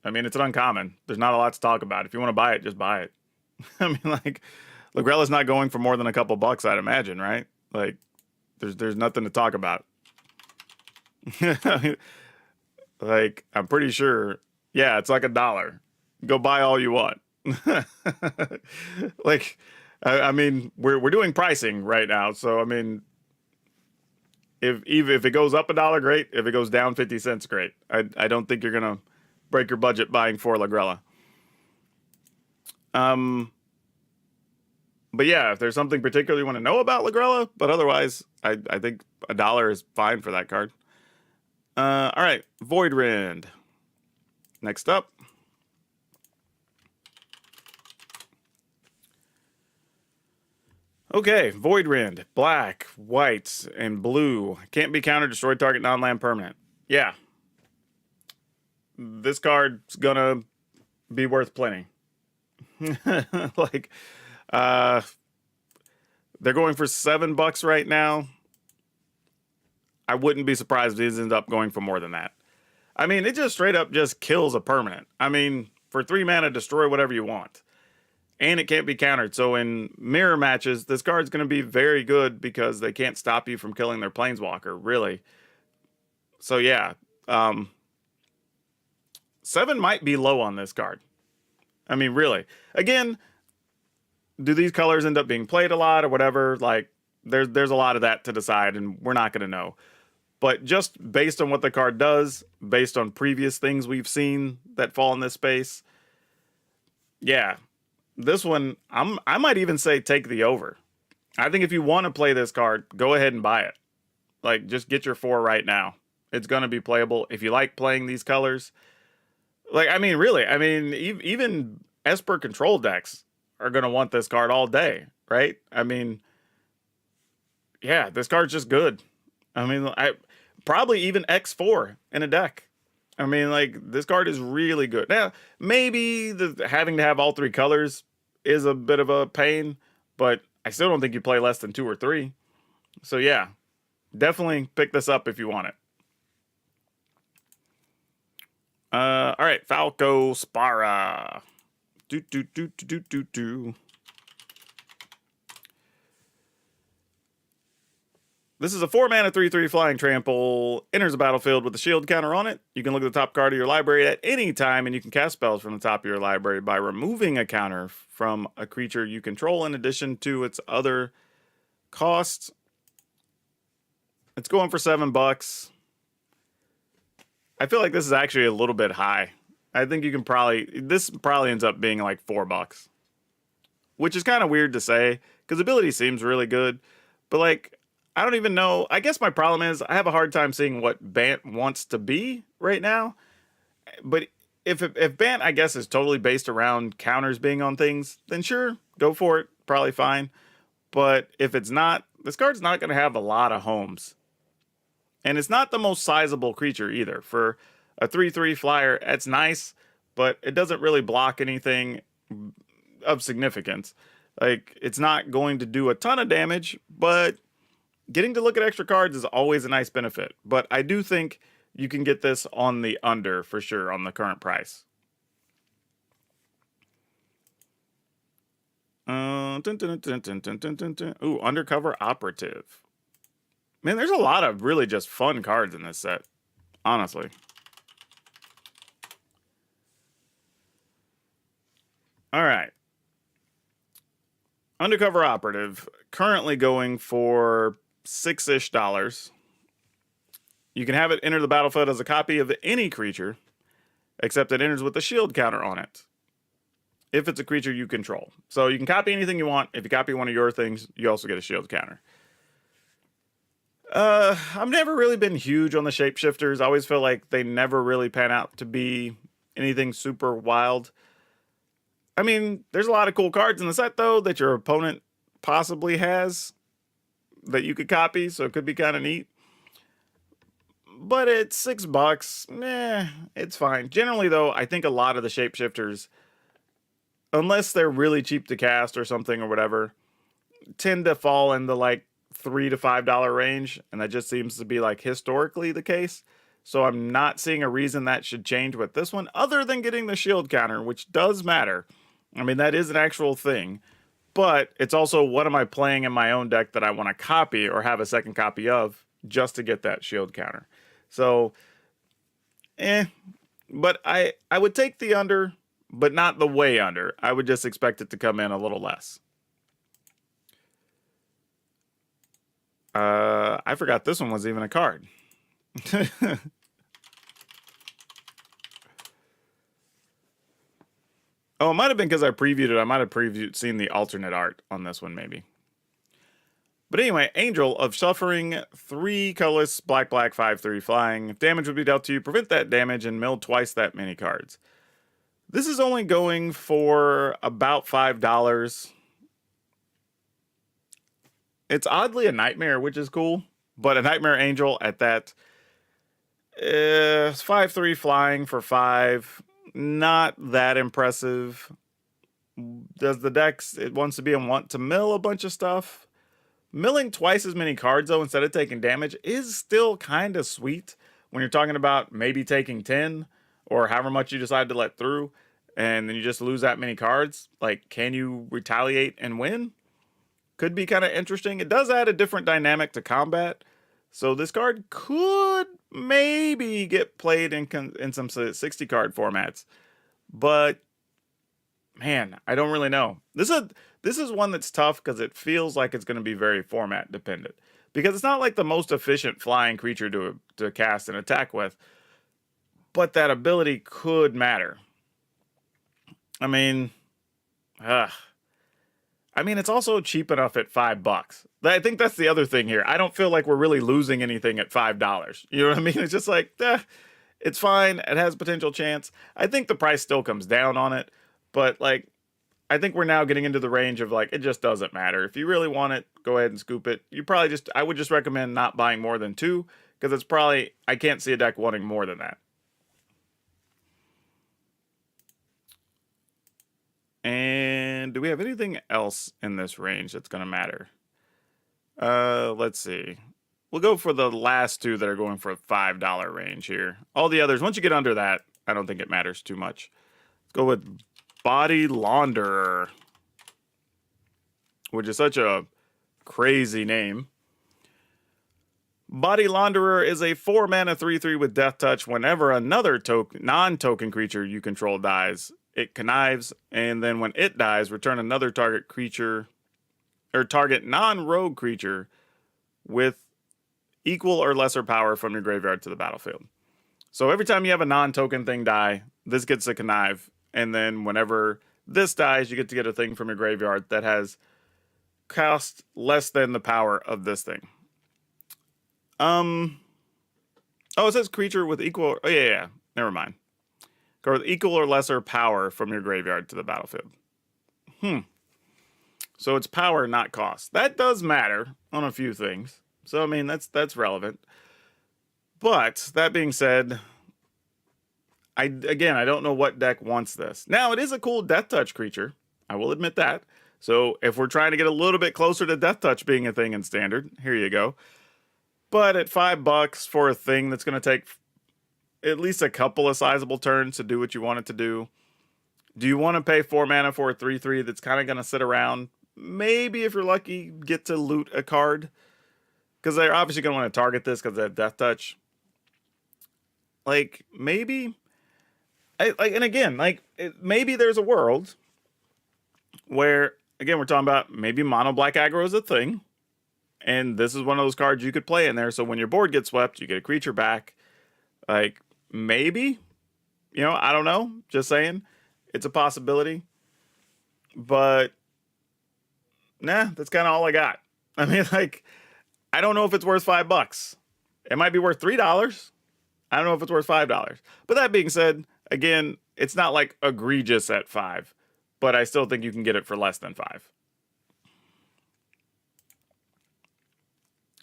I mean, it's an uncommon. There's not a lot to talk about. If you want to buy it, just buy it. I mean, like, Lagrella's not going for more than a couple bucks, I'd imagine, right? Like, there's nothing to talk about. Like, I'm pretty sure, yeah, it's like $1. Go buy all you want. Like, I mean, we're doing pricing right now, so I mean, if it goes up $1, great. If it goes down 50 cents, great. I don't think you're gonna break your budget buying 4 Lagrella. But yeah, if there's something particular you want to know about Lagrella, but otherwise, I think $1 is fine for that card. All right, Voidrand. Next up. Okay, Voidrand. Black, white, and blue. Can't be countered, destroy target non-land permanent. Yeah. This card's gonna be worth plenty. Like, they're going for $7 right now. I wouldn't be surprised if these end up going for more than that. I mean, it just straight up just kills a permanent. I mean, for 3 mana, destroy whatever you want. And it can't be countered. So in mirror matches, this card's going to be very good because they can't stop you from killing their planeswalker, really. So yeah, 7 might be low on this card. I mean, really. Again, do these colors end up being played a lot or whatever? Like, there's a lot of that to decide, and we're not going to know. But just based on what the card does, based on previous things we've seen that fall in this space, yeah, this one, I might even say take the over. I think if you want to play this card, go ahead and buy it. Like, just get your 4 right now. It's going to be playable. If you like playing these colors, like, I mean, really, I mean, even Esper control decks are going to want this card all day, right? I mean, yeah, this card's just good. I mean, I probably even X4 in a deck. I mean, like, this card is really good. Now, maybe having to have all 3 colors is a bit of a pain, but I still don't think you play less than 2 or 3. So yeah, definitely pick this up if you want it. All right, Falco Spara. This is a 4-mana 3/3 flying trample. Enters the battlefield with a shield counter on it. You can look at the top card of your library at any time, and you can cast spells from the top of your library by removing a counter from a creature you control in addition to its other costs. It's going for $7. I feel like this is actually a little bit high. I think you can this probably ends up being like $4, which is kind of weird to say because ability seems really good, but like, I don't even know. I guess my problem is I have a hard time seeing what Bant wants to be right now. But if Bant, I guess, is totally based around counters being on things, then sure, go for it. Probably fine. But if it's not, this card's not going to have a lot of homes. And it's not the most sizable creature either. For a 3/3 flyer, it's nice, but it doesn't really block anything of significance. Like, it's not going to do a ton of damage, but getting to look at extra cards is always a nice benefit. But I do think you can get this on the under for sure on the current price. Ooh, Undercover Operative. Man, there's a lot of really just fun cards in this set, honestly. All right. Undercover Operative, currently going for $6-ish. You can have it enter the battlefield as a copy of any creature, except it enters with a shield counter on it, if it's a creature you control. So you can copy anything you want. If you copy one of your things, you also get a shield counter. I've never really been huge on the shapeshifters. I always feel like they never really pan out to be anything super wild. I mean, there's a lot of cool cards in the set, though, that your opponent possibly has that you could copy, so it could be kind of neat. But it's $6. It's fine. Generally, though, I think a lot of the shapeshifters, unless they're really cheap to cast or something or whatever, tend to fall in the like $3 to $5 range, and that just seems to be like historically the case. So I'm not seeing a reason that should change with this one, other than getting the shield counter, which does matter. I mean, that is an actual thing, but it's also what am I playing in my own deck that I want to copy or have a second copy of just to get that shield counter. So, but I would take the under, but not the way under. I would just expect it to come in a little less. I forgot this one was even a card. Oh, it might have been because I previewed it. I might have seen the alternate art on this one, maybe. But anyway, Angel of Suffering, 3 colorless, black, 5/3 flying. If damage would be dealt to you, prevent that damage and mill twice that many cards. This is only going for about $5. It's oddly a Nightmare, which is cool, but a Nightmare Angel at that. 5/3 flying for 5. Not that impressive. Does the deck, it wants to be and want to mill a bunch of stuff? Milling twice as many cards, though, instead of taking damage is still kind of sweet when you're talking about maybe taking 10 or however much you decide to let through, and then you just lose that many cards. Like, can you retaliate and win? Could be kind of interesting. It does add a different dynamic to combat, so this card could maybe get played in some 60 card formats, but man, I don't really know. This is one that's tough because it feels like it's going to be very format dependent, because it's not like the most efficient flying creature to cast and attack with, but that ability could matter. I mean, I mean, it's also cheap enough at $5. I think that's the other thing here. I don't feel like we're really losing anything at $5. You know what I mean? It's just like, it's fine. It has potential chance. I think the price still comes down on it, but like, I think we're now getting into the range of like, it just doesn't matter. If you really want it, go ahead and scoop it. I would just recommend not buying more than 2, because it's probably, I can't see a deck wanting more than that. And do we have anything else in this range that's going to matter? Let's see. We'll go for the last 2 that are going for a $5 range here. All the others, once you get under that, I don't think it matters too much. Let's go with Body Launderer, which is such a crazy name. Body Launderer is a 4-mana 3/3 with Death Touch. Whenever another non-token creature you control dies, it connives, and then when it dies, return another target creature or target non-rogue creature with equal or lesser power from your graveyard to the battlefield. So every time you have a non-token thing die, this gets a connive, and then whenever this dies, you get a thing from your graveyard that has cost less than the power of this thing. Oh, it says creature with equal. Oh, yeah. Never mind. Go with equal or lesser power from your graveyard to the battlefield. So it's power, not cost. That does matter on a few things. So I mean, that's relevant. But that being said, I don't know what deck wants this. Now, it is a cool Death Touch creature. I will admit that. So if we're trying to get a little bit closer to Death Touch being a thing in Standard, here you go. But at $5 for a thing that's going to take at least a couple of sizable turns to do what you want it to do. Do you want to pay 4 mana for a 3/3 that's kind of going to sit around? Maybe if you're lucky, get to loot a card. Because they're obviously going to want to target this because they have Death Touch. Like, maybe. Maybe there's a world where, again, we're talking about maybe mono black aggro is a thing. And this is one of those cards you could play in there. So when your board gets swept, you get a creature back. Like, maybe. You know, I don't know. Just saying. It's a possibility. But, nah, that's kind of all I got. I mean, like, I don't know if it's worth $5. It might be worth $3. I don't know if it's worth $5. But that being said, again, it's not like egregious at $5. But I still think you can get it for less than $5.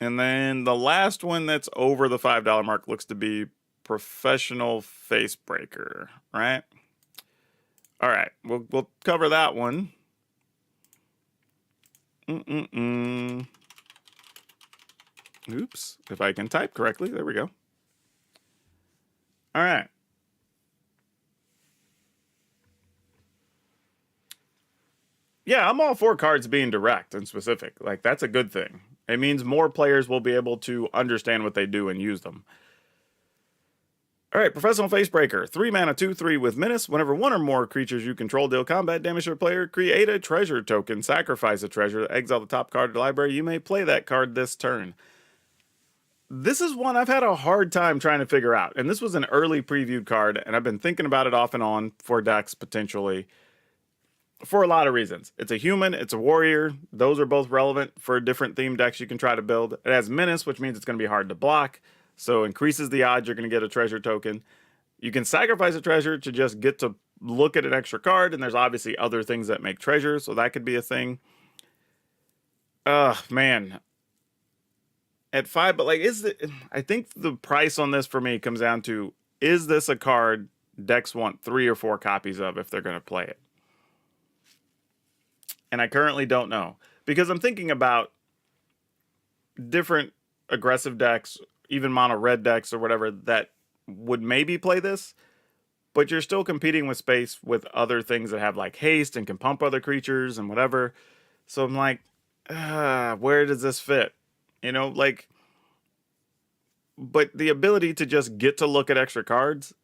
And then the last one that's over the $5 mark looks to be Professional Facebreaker, right? All right, we'll cover that one. Oops, if I can type correctly, there we go. All right. Yeah, I'm all for cards being direct and specific. Like, that's a good thing. It means more players will be able to understand what they do and use them. All right, Professional Facebreaker. 3 mana, 2/3 with Menace. Whenever one or more creatures you control deal combat damage to a player, create a treasure token, sacrifice a treasure, exile the top card of the library. You may play that card this turn. This is one I've had a hard time trying to figure out. And this was an early previewed card, and I've been thinking about it off and on for decks potentially. For a lot of reasons. It's a human, it's a warrior. Those are both relevant for different theme decks you can try to build. It has Menace, which means it's going to be hard to block. So increases the odds you're going to get a treasure token. You can sacrifice a treasure to just get to look at an extra card. And there's obviously other things that make treasures. So that could be a thing. Man. At $5, but like, I think the price on this for me comes down to, is this a card decks want 3 or 4 copies of if they're going to play it? And I currently don't know. Because I'm thinking about different aggressive decks, even mono red decks or whatever, that would maybe play this. But you're still competing with space with other things that have like haste and can pump other creatures and whatever. So I'm like, where does this fit? You know, like, but the ability to just get to look at extra cards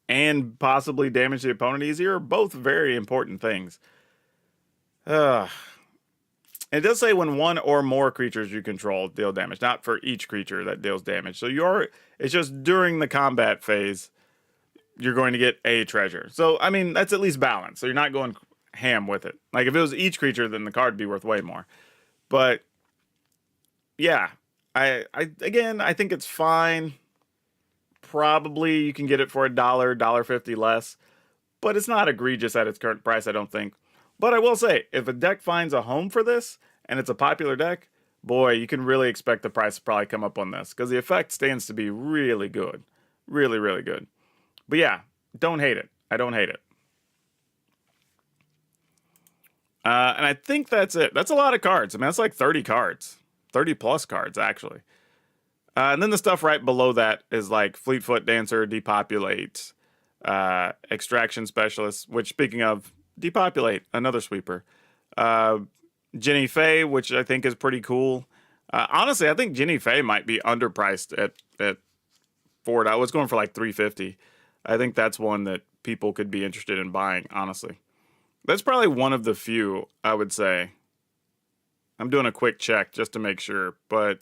and possibly damage the opponent easier are both very important things. It does say when one or more creatures you control deal damage, not for each creature that deals damage. So it's just during the combat phase, you're going to get a treasure. So, I mean, that's at least balanced. So you're not going ham with it. Like if it was each creature, then the card would be worth way more. But yeah, again, I think it's fine. Probably you can get it for $1.50 less, but it's not egregious at its current price, I don't think. But I will say, if a deck finds a home for this and it's a popular deck, boy, you can really expect the price to probably come up on this because the effect stands to be really good. Really, really good. But yeah, don't hate it. I don't hate it. And I think that's it. That's a lot of cards. I mean, that's like 30 cards. 30 plus cards, actually. And then the stuff right below that is like Fleetfoot Dancer, Depopulate, Extraction Specialist, which, speaking of, Depopulate, another sweeper. Jenny Faye, which I think is pretty cool. Honestly, I think Jenny Faye might be underpriced at $4. I was going for like $3.50. I think that's one that people could be interested in buying, honestly. That's probably one of the few, I would say. I'm doing a quick check just to make sure, but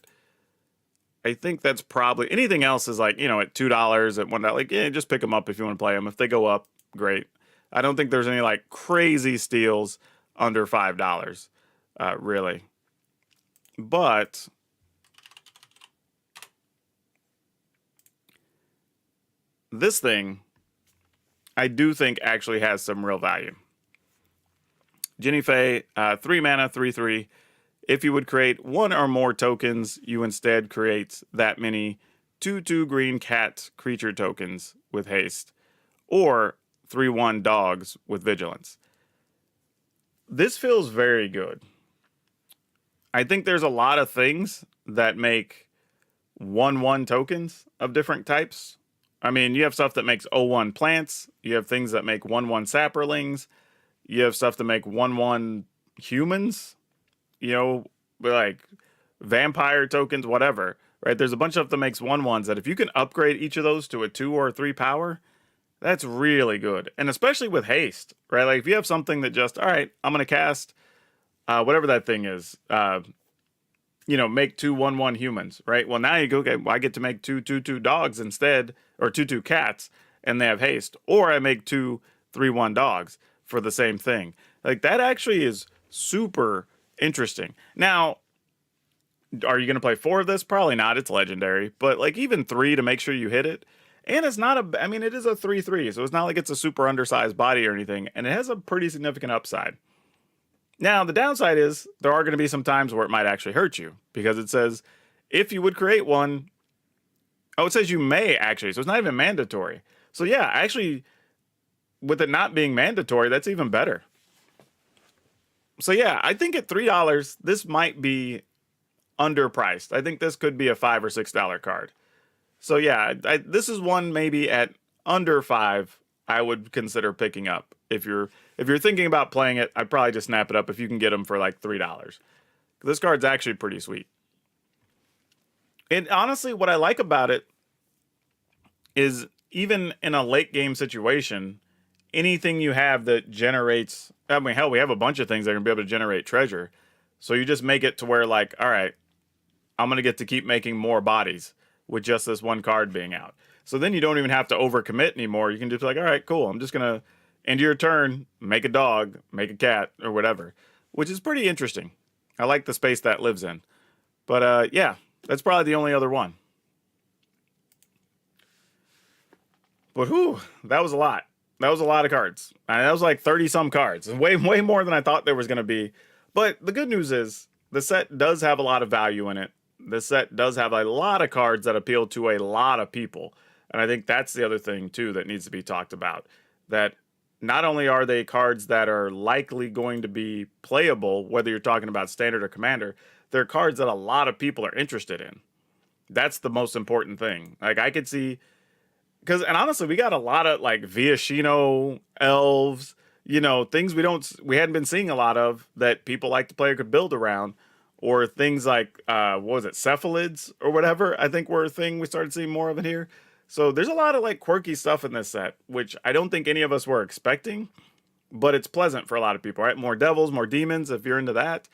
I think that's probably, anything else is like, you know, at $2, at $1. Like, yeah, just pick them up if you want to play them. If they go up, great. I don't think there's any like crazy steals under $5, really. But this thing, I do think actually has some real value. Jenny Faye, 3 mana, 3/3. If you would create one or more tokens, you instead create that many 2/2 green cat creature tokens with haste, or 3/1 dogs with vigilance. This feels very good. I think there's a lot of things that make 1/1 tokens of different types. I mean, you have stuff that makes 0/1 plants. You have things that make 1/1 sapperlings. You have stuff that make 1/1 humans. You know, like vampire tokens, whatever, right? There's a bunch of stuff that makes 1/1s that if you can upgrade each of those to a 2 or 3 power, that's really good. And especially with haste, right? Like if you have something that just, all right, I'm going to cast whatever that thing is, you know, make 2 1/1 humans, right? Well, now you go, okay, well, I get to make 2 2/2 dogs instead, or 2/2 cats, and they have haste. Or I make 2 3/1 dogs for the same thing. Like that actually is super interesting. Now, are you going to play 4 of this? Probably not. It's legendary. But like even 3 to make sure you hit it. And it's not a, I mean, it is a 3/3. So it's not like it's a super undersized body or anything. And it has a pretty significant upside. Now, the downside is there are going to be some times where it might actually hurt you. Because it says, if you would create one, oh, it says you may actually. So it's not even mandatory. So yeah, actually, with it not being mandatory, that's even better. So yeah, I think at $3, this might be underpriced. I think this could be a $5 or $6 card. So yeah, this is one maybe at under $5 I would consider picking up. If you're thinking about playing it, I'd probably just snap it up if you can get them for like $3. This card's actually pretty sweet. And honestly, what I like about it is even in a late game situation, anything you have that generates, I mean, hell, we have a bunch of things that are going to be able to generate treasure. So you just make it to where like, all right, I'm going to get to keep making more bodies with just this one card being out. So then you don't even have to overcommit anymore. You can just be like, all right, cool. I'm just going to end your turn, make a dog, make a cat, or whatever, which is pretty interesting. I like the space that lives in. But yeah, that's probably the only other one. But whew, that was a lot. That was a lot of cards. That was like 30-some cards. Way more than I thought there was going to be. But the good news is the set does have a lot of value in it. The set does have a lot of cards that appeal to a lot of people. And I think that's the other thing, too, that needs to be talked about. That not only are they cards that are likely going to be playable, whether you're talking about Standard or Commander, they're cards that a lot of people are interested in. That's the most important thing. Like, I could see... and honestly, we got a lot of like Viashino, elves, you know, things we hadn't been seeing a lot of that people like to play or could build around, or things like what was it, cephalids or whatever. I think were a thing we started seeing more of it here. So there's a lot of like quirky stuff in this set, which I don't think any of us were expecting, but it's pleasant for a lot of people, right? More devils, more demons if you're into that.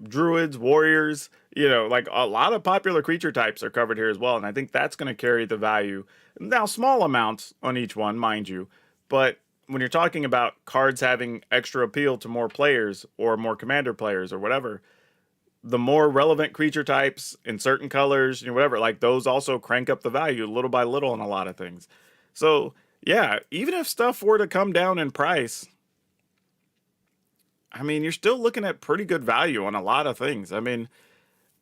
Druids, warriors, you know, like a lot of popular creature types are covered here as well. And I think that's going to carry the value. Now, small amounts on each one, mind you, but when you're talking about cards having extra appeal to more players or more commander players or whatever, the more relevant creature types in certain colors, whatever, like those also crank up the value little by little on a lot of things. So yeah, even if stuff were to come down in price, I mean, you're still looking at pretty good value on a lot of things. I mean,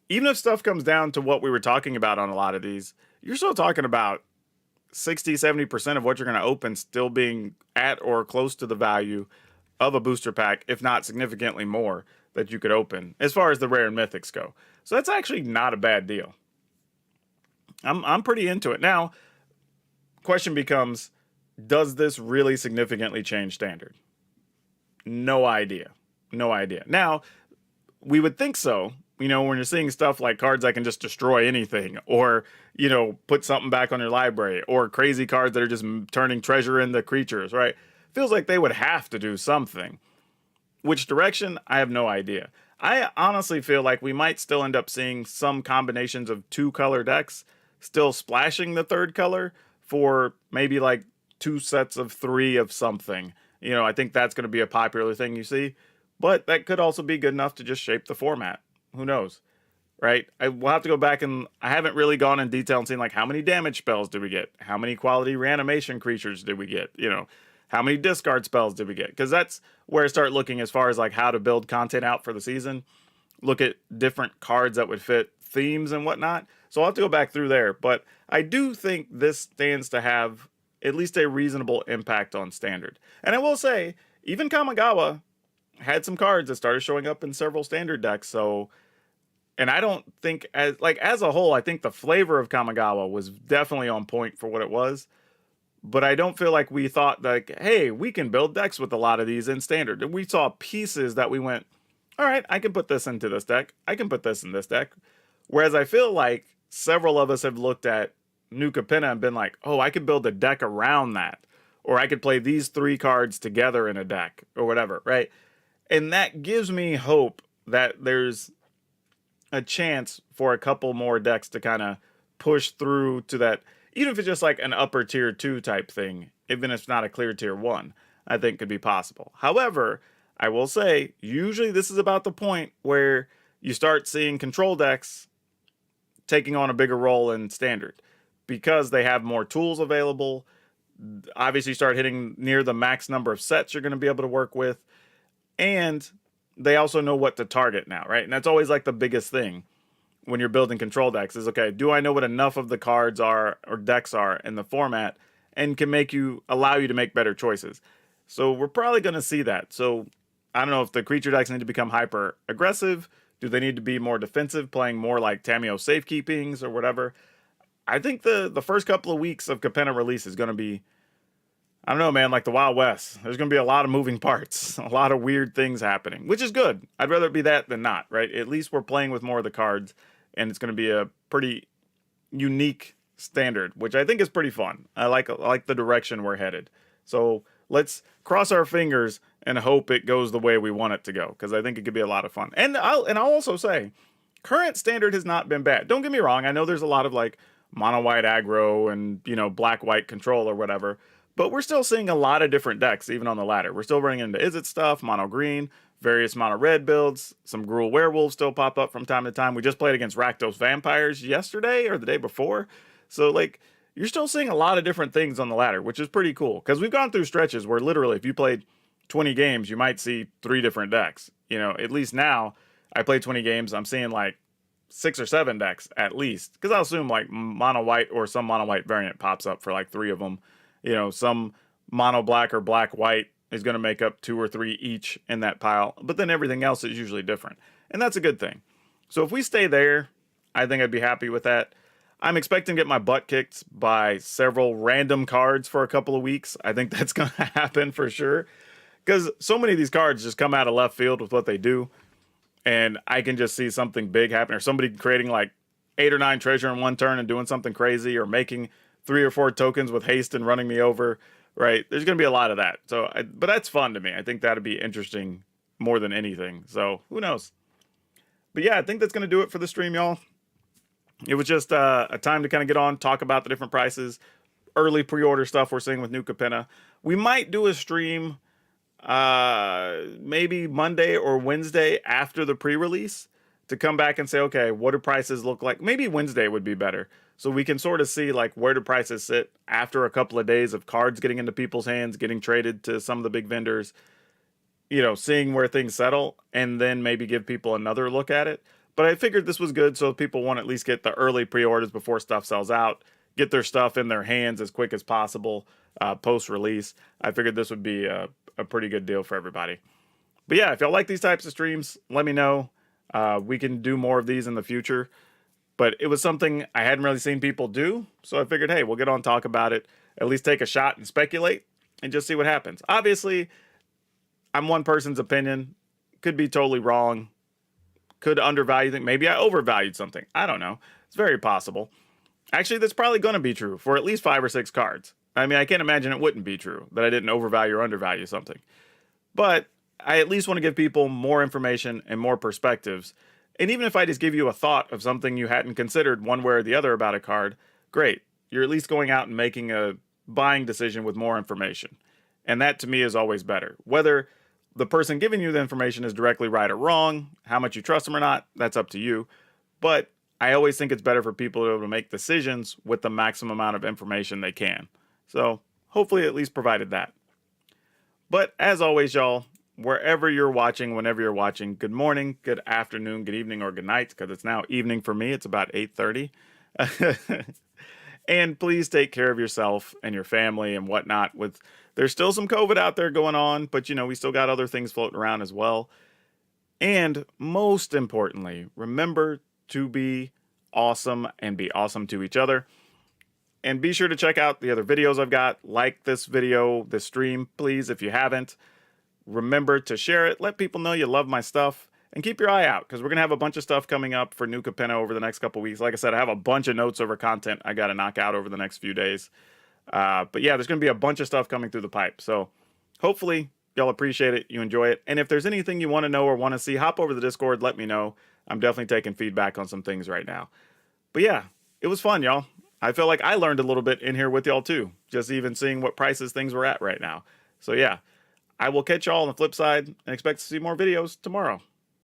even if stuff comes down to what we were talking about on a lot of these, you're still talking about 60-70% of what you're going to open still being at or close to the value of a booster pack, if not significantly more, that you could open as far as the rare and mythics go. So that's actually not a bad deal. I'm pretty into it. Now, question becomes, does this really significantly change standard? No idea. No idea. Now, we would think so, when you're seeing stuff like cards that can just destroy anything, or, put something back on your library, or crazy cards that are just turning treasure into creatures, right? Feels like they would have to do something. Which direction? I have no idea. I honestly feel like we might still end up seeing some combinations of 2-color decks still splashing the 3rd color for maybe like 2 sets of 3 of something. I think that's going to be a popular thing you see. But that could also be good enough to just shape the format. Who knows? Right? We'll have to go back, and I haven't really gone in detail and seen like how many damage spells did we get? How many quality reanimation creatures did we get? How many discard spells did we get? Because that's where I start looking as far as like how to build content out for the season. Look at different cards that would fit themes and whatnot. So I'll have to go back through there. But I do think this stands to have at least a reasonable impact on standard. And I will say, even Kamigawa had some cards that started showing up in several standard decks. So, and I don't think as a whole, I think the flavor of Kamigawa was definitely on point for what it was. But I don't feel like we thought like, hey, we can build decks with a lot of these in standard. And we saw pieces that we went, all right, I can put this into this deck. I can put this in this deck. Whereas I feel like several of us have looked at New Capenna and been like, oh, I could build a deck around that. Or I could play these 3 cards together in a deck or whatever, right? And that gives me hope that there's a chance for a couple more decks to kind of push through to that, even if it's just like an upper tier 2 type thing, even if it's not a clear tier 1, I think could be possible. However, I will say, usually this is about the point where you start seeing control decks taking on a bigger role in standard because they have more tools available. Obviously, start hitting near the max number of sets you're going to be able to work with. And they also know what to target now, right? And that's always like the biggest thing when you're building control decks is, okay, do I know what enough of the cards are or decks are in the format and can allow you to make better choices? So we're probably going to see that. So I don't know if the creature decks need to become hyper aggressive. Do they need to be more defensive, playing more like Tameo safekeepings or whatever? I think the first couple of weeks of Capenna release is going to be, I don't know, man, like the Wild West. There's going to be a lot of moving parts, a lot of weird things happening, which is good. I'd rather it be that than not, right? At least we're playing with more of the cards, and it's going to be a pretty unique standard, which I think is pretty fun. I like the direction we're headed. So let's cross our fingers and hope it goes the way we want it to go, because I think it could be a lot of fun. And I'll also say, current standard has not been bad. Don't get me wrong. I know there's a lot of like mono-white aggro and, black-white control or whatever. But we're still seeing a lot of different decks, even on the ladder. We're still running into Izzet stuff, mono green, various mono red builds. Some Gruul werewolves still pop up from time to time. We just played against Rakdos vampires yesterday or the day before. So, like, you're still seeing a lot of different things on the ladder, which is pretty cool. Because we've gone through stretches where literally, if you played 20 games, you might see 3 different decks. At least now, I played 20 games, I'm seeing like 6 or 7 decks at least. Because I'll assume like mono white or some mono white variant pops up for like 3 of them. Some mono black or black white is going to make up 2 or 3 each in that pile, but then everything else is usually different. And that's a good thing. So if we stay there, I think I'd be happy with that. I'm expecting to get my butt kicked by several random cards for a couple of weeks. I think that's going to happen for sure. Because so many of these cards just come out of left field with what they do. And I can just see something big happen, or somebody creating like 8 or 9 treasure in one turn and doing something crazy, or making 3 or 4 tokens with haste and running me over, right? There's going to be a lot of that. But that's fun to me. I think that'd be interesting more than anything. So who knows? But yeah, I think that's going to do it for the stream, y'all. It was just a time to kind of get on, talk about the different prices. early pre-order stuff we're seeing with new Capenna. We might do a stream maybe Monday or Wednesday after the pre-release to come back and say, okay, what do prices look like? Maybe Wednesday would be better. So we can sort of see like where do prices sit after a couple of days of cards getting into people's hands, getting traded to some of the big vendors, you know, seeing where things settle, and then maybe give people another look at it. But I figured this was good so people want to at least get the early pre-orders before stuff sells out, get their stuff in their hands as quick as possible post-release. I figured this would be a pretty good deal for everybody. But yeah, if y'all like these types of streams, let me know. We can do more of these in the future. But it was something I hadn't really seen people do, so I figured, hey, we'll get on, talk about it, at least take a shot and speculate, and just see what happens. Obviously, I'm one person's opinion. Could be totally wrong. Could undervalue things. Maybe I overvalued something. I don't know. It's very possible. Actually, that's probably going to be true for at least 5 or 6 cards. I mean, I can't imagine it wouldn't be true that I didn't overvalue or undervalue something. But I at least want to give people more information and more perspectives. And even if I just give you a thought of something you hadn't considered one way or the other about a card, great. You're at least going out and making a buying decision with more information. And that to me is always better. Whether the person giving you the information is directly right or wrong, how much you trust them or not, that's up to you. But I always think it's better for people to be able to make decisions with the maximum amount of information they can. So hopefully at least provided that. But as always, y'all, wherever you're watching, whenever you're watching, good morning, good afternoon, good evening, or good night, because it's now evening for me. It's about 8:30. And please take care of yourself and your family and whatnot. There's still some COVID out there going on, but you know, we still got other things floating around as well. And most importantly, remember to be awesome and be awesome to each other. And be sure to check out the other videos I've got. Like this video, this stream, please, if you haven't. Remember to share it. Let people know you love my stuff. And keep your eye out, because we're going to have a bunch of stuff coming up for new Capenna over the next couple weeks. Like I said, I have a bunch of notes over content I got to knock out over the next few days. But yeah, there's going to be a bunch of stuff coming through the pipe. So hopefully y'all appreciate it. You enjoy it. And if there's anything you want to know or want to see, hop over to the Discord. Let me know. I'm definitely taking feedback on some things right now. But yeah, it was fun, y'all. I feel like I learned a little bit in here with y'all too. Just even seeing what prices things were at right now. So yeah, I will catch y'all on the flip side and expect to see more videos tomorrow.